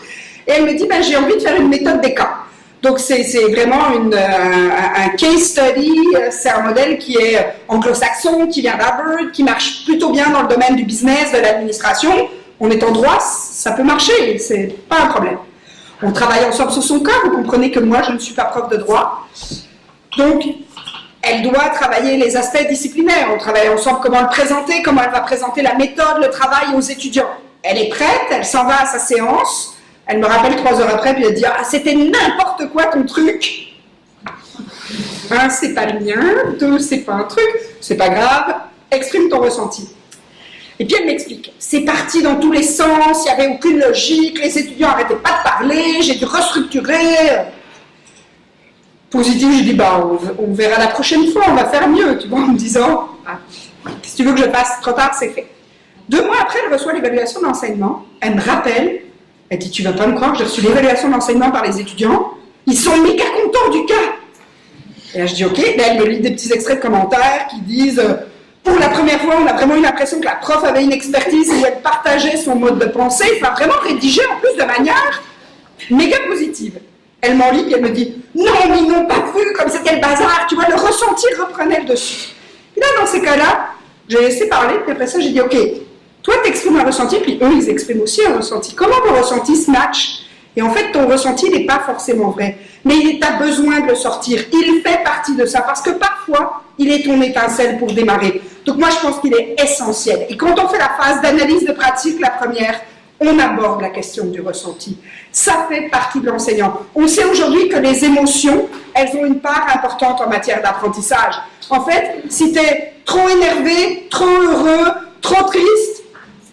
et elle me dit, ben, j'ai envie de faire une méthode des cas. Donc c'est vraiment un case study, c'est un modèle qui est anglo-saxon, qui vient d'Harvard, qui marche plutôt bien dans le domaine du business, de l'administration. On est en droit, ça peut marcher, c'est pas un problème. On travaille ensemble sur son cas, vous comprenez que moi je ne suis pas prof de droit. Donc elle doit travailler les aspects disciplinaires, on travaille ensemble comment le présenter, comment elle va présenter la méthode, le travail aux étudiants. Elle est prête, elle s'en va à sa séance. Elle me rappelle 3 heures après, puis elle dit « Ah, c'était n'importe quoi ton truc !» 1, c'est pas le mien. 2, c'est pas un truc. C'est pas grave. Exprime ton ressenti. Et puis elle m'explique. C'est parti dans tous les sens, il n'y avait aucune logique, les étudiants n'arrêtaient pas de parler, j'ai dû restructurer. Positif, je dis « Bah, on verra la prochaine fois, on va faire mieux. » Tu vois, en me disant ah, « Si tu veux que je fasse, trop tard, c'est fait. » 2 mois après, elle reçoit l'évaluation d'enseignement. Elle me rappelle. Elle dit, tu vas pas me croire, j'ai reçu l'évaluation d'enseignement par les étudiants, ils sont méga contents du cas. Et là je dis, ok, là elle me lit des petits extraits de commentaires qui disent, pour la première fois, on a vraiment eu l'impression que la prof avait une expertise où elle partageait son mode de pensée, enfin vraiment rédigé en plus de manière méga positive. Elle m'en lit et elle me dit, non, mais ils n'ont pas vu comme c'était le bazar, tu vois, le ressenti reprenait le dessus. Et là, dans ces cas-là, j'ai laissé parler, puis après ça, j'ai dit, ok, toi, tu exprimes un ressenti, puis eux, ils expriment aussi un ressenti. Comment vos ressentis se matchent? Et en fait, ton ressenti n'est pas forcément vrai. Mais tu as besoin de le sortir. Il fait partie de ça, parce que parfois, il est ton étincelle pour démarrer. Donc moi, je pense qu'il est essentiel. Et quand on fait la phase d'analyse de pratique, la première, on aborde la question du ressenti. Ça fait partie de l'enseignant. On sait aujourd'hui que les émotions, elles ont une part importante en matière d'apprentissage. En fait, si tu es trop énervé, trop heureux, trop triste,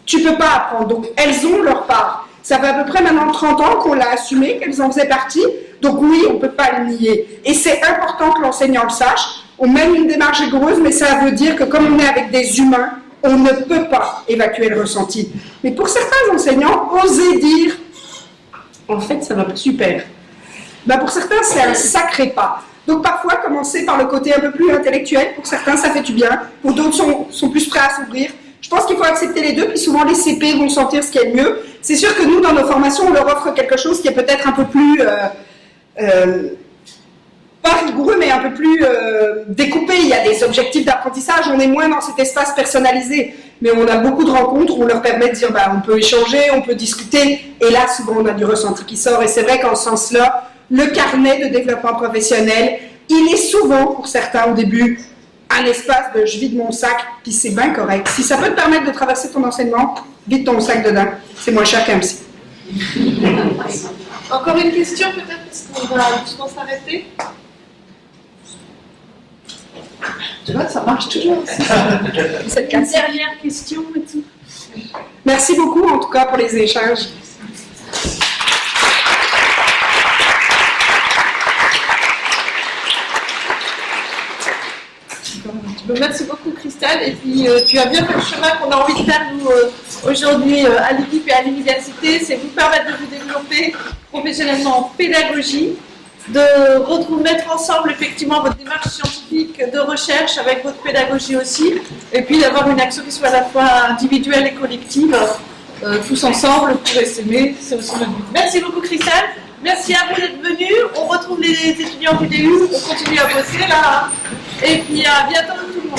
tu ne peux pas apprendre. Donc, elles ont leur part. Ça fait à peu près maintenant 30 ans qu'on l'a assumé, qu'elles en faisaient partie. Donc oui, on ne peut pas le nier. Et c'est important que l'enseignant le sache. On mène une démarche rigoureuse, mais ça veut dire que comme on est avec des humains, on ne peut pas évacuer le ressenti. Mais pour certains enseignants, oser dire « en fait, ça va pas super ». Ben pour certains, c'est un sacré pas. Donc parfois, commencer par le côté un peu plus intellectuel, pour certains, ça fait du bien. Pour d'autres, sont plus prêts à s'ouvrir. Je pense qu'il faut accepter les deux, puis souvent les CP vont sentir ce qui est le mieux. C'est sûr que nous, dans nos formations, on leur offre quelque chose qui est peut-être un peu plus, pas rigoureux, mais un peu plus découpé. Il y a des objectifs d'apprentissage, on est moins dans cet espace personnalisé. Mais on a beaucoup de rencontres où on leur permet de dire, bah, on peut échanger, on peut discuter. Et là, souvent, on a du ressenti qui sort. Et c'est vrai qu'en ce sens-là, le carnet de développement professionnel, il est souvent, pour certains au début, un espace de je vide mon sac, puis c'est bien correct. Si ça peut te permettre de traverser ton enseignement, vide ton sac dedans. C'est moins cher qu'un psy. Encore une question peut-être, parce qu'on va doucement s'arrêter. Tu vois, ça marche toujours. Cette Une dernière question et tout. Merci beaucoup en tout cas pour les échanges. Merci beaucoup Christelle, et puis tu as bien fait le chemin qu'on a envie de faire nous aujourd'hui à l'UDIP et à l'université, c'est vous permettre de vous développer professionnellement en pédagogie, de mettre ensemble effectivement votre démarche scientifique de recherche avec votre pédagogie aussi, et puis d'avoir une action qui soit à la fois individuelle et collective, tous ensemble pour s'aimer, c'est aussi notre but. Merci beaucoup Christelle, merci à vous d'être venus, on retrouve les étudiants du DU, on continue à bosser là, et puis à bientôt tout le monde.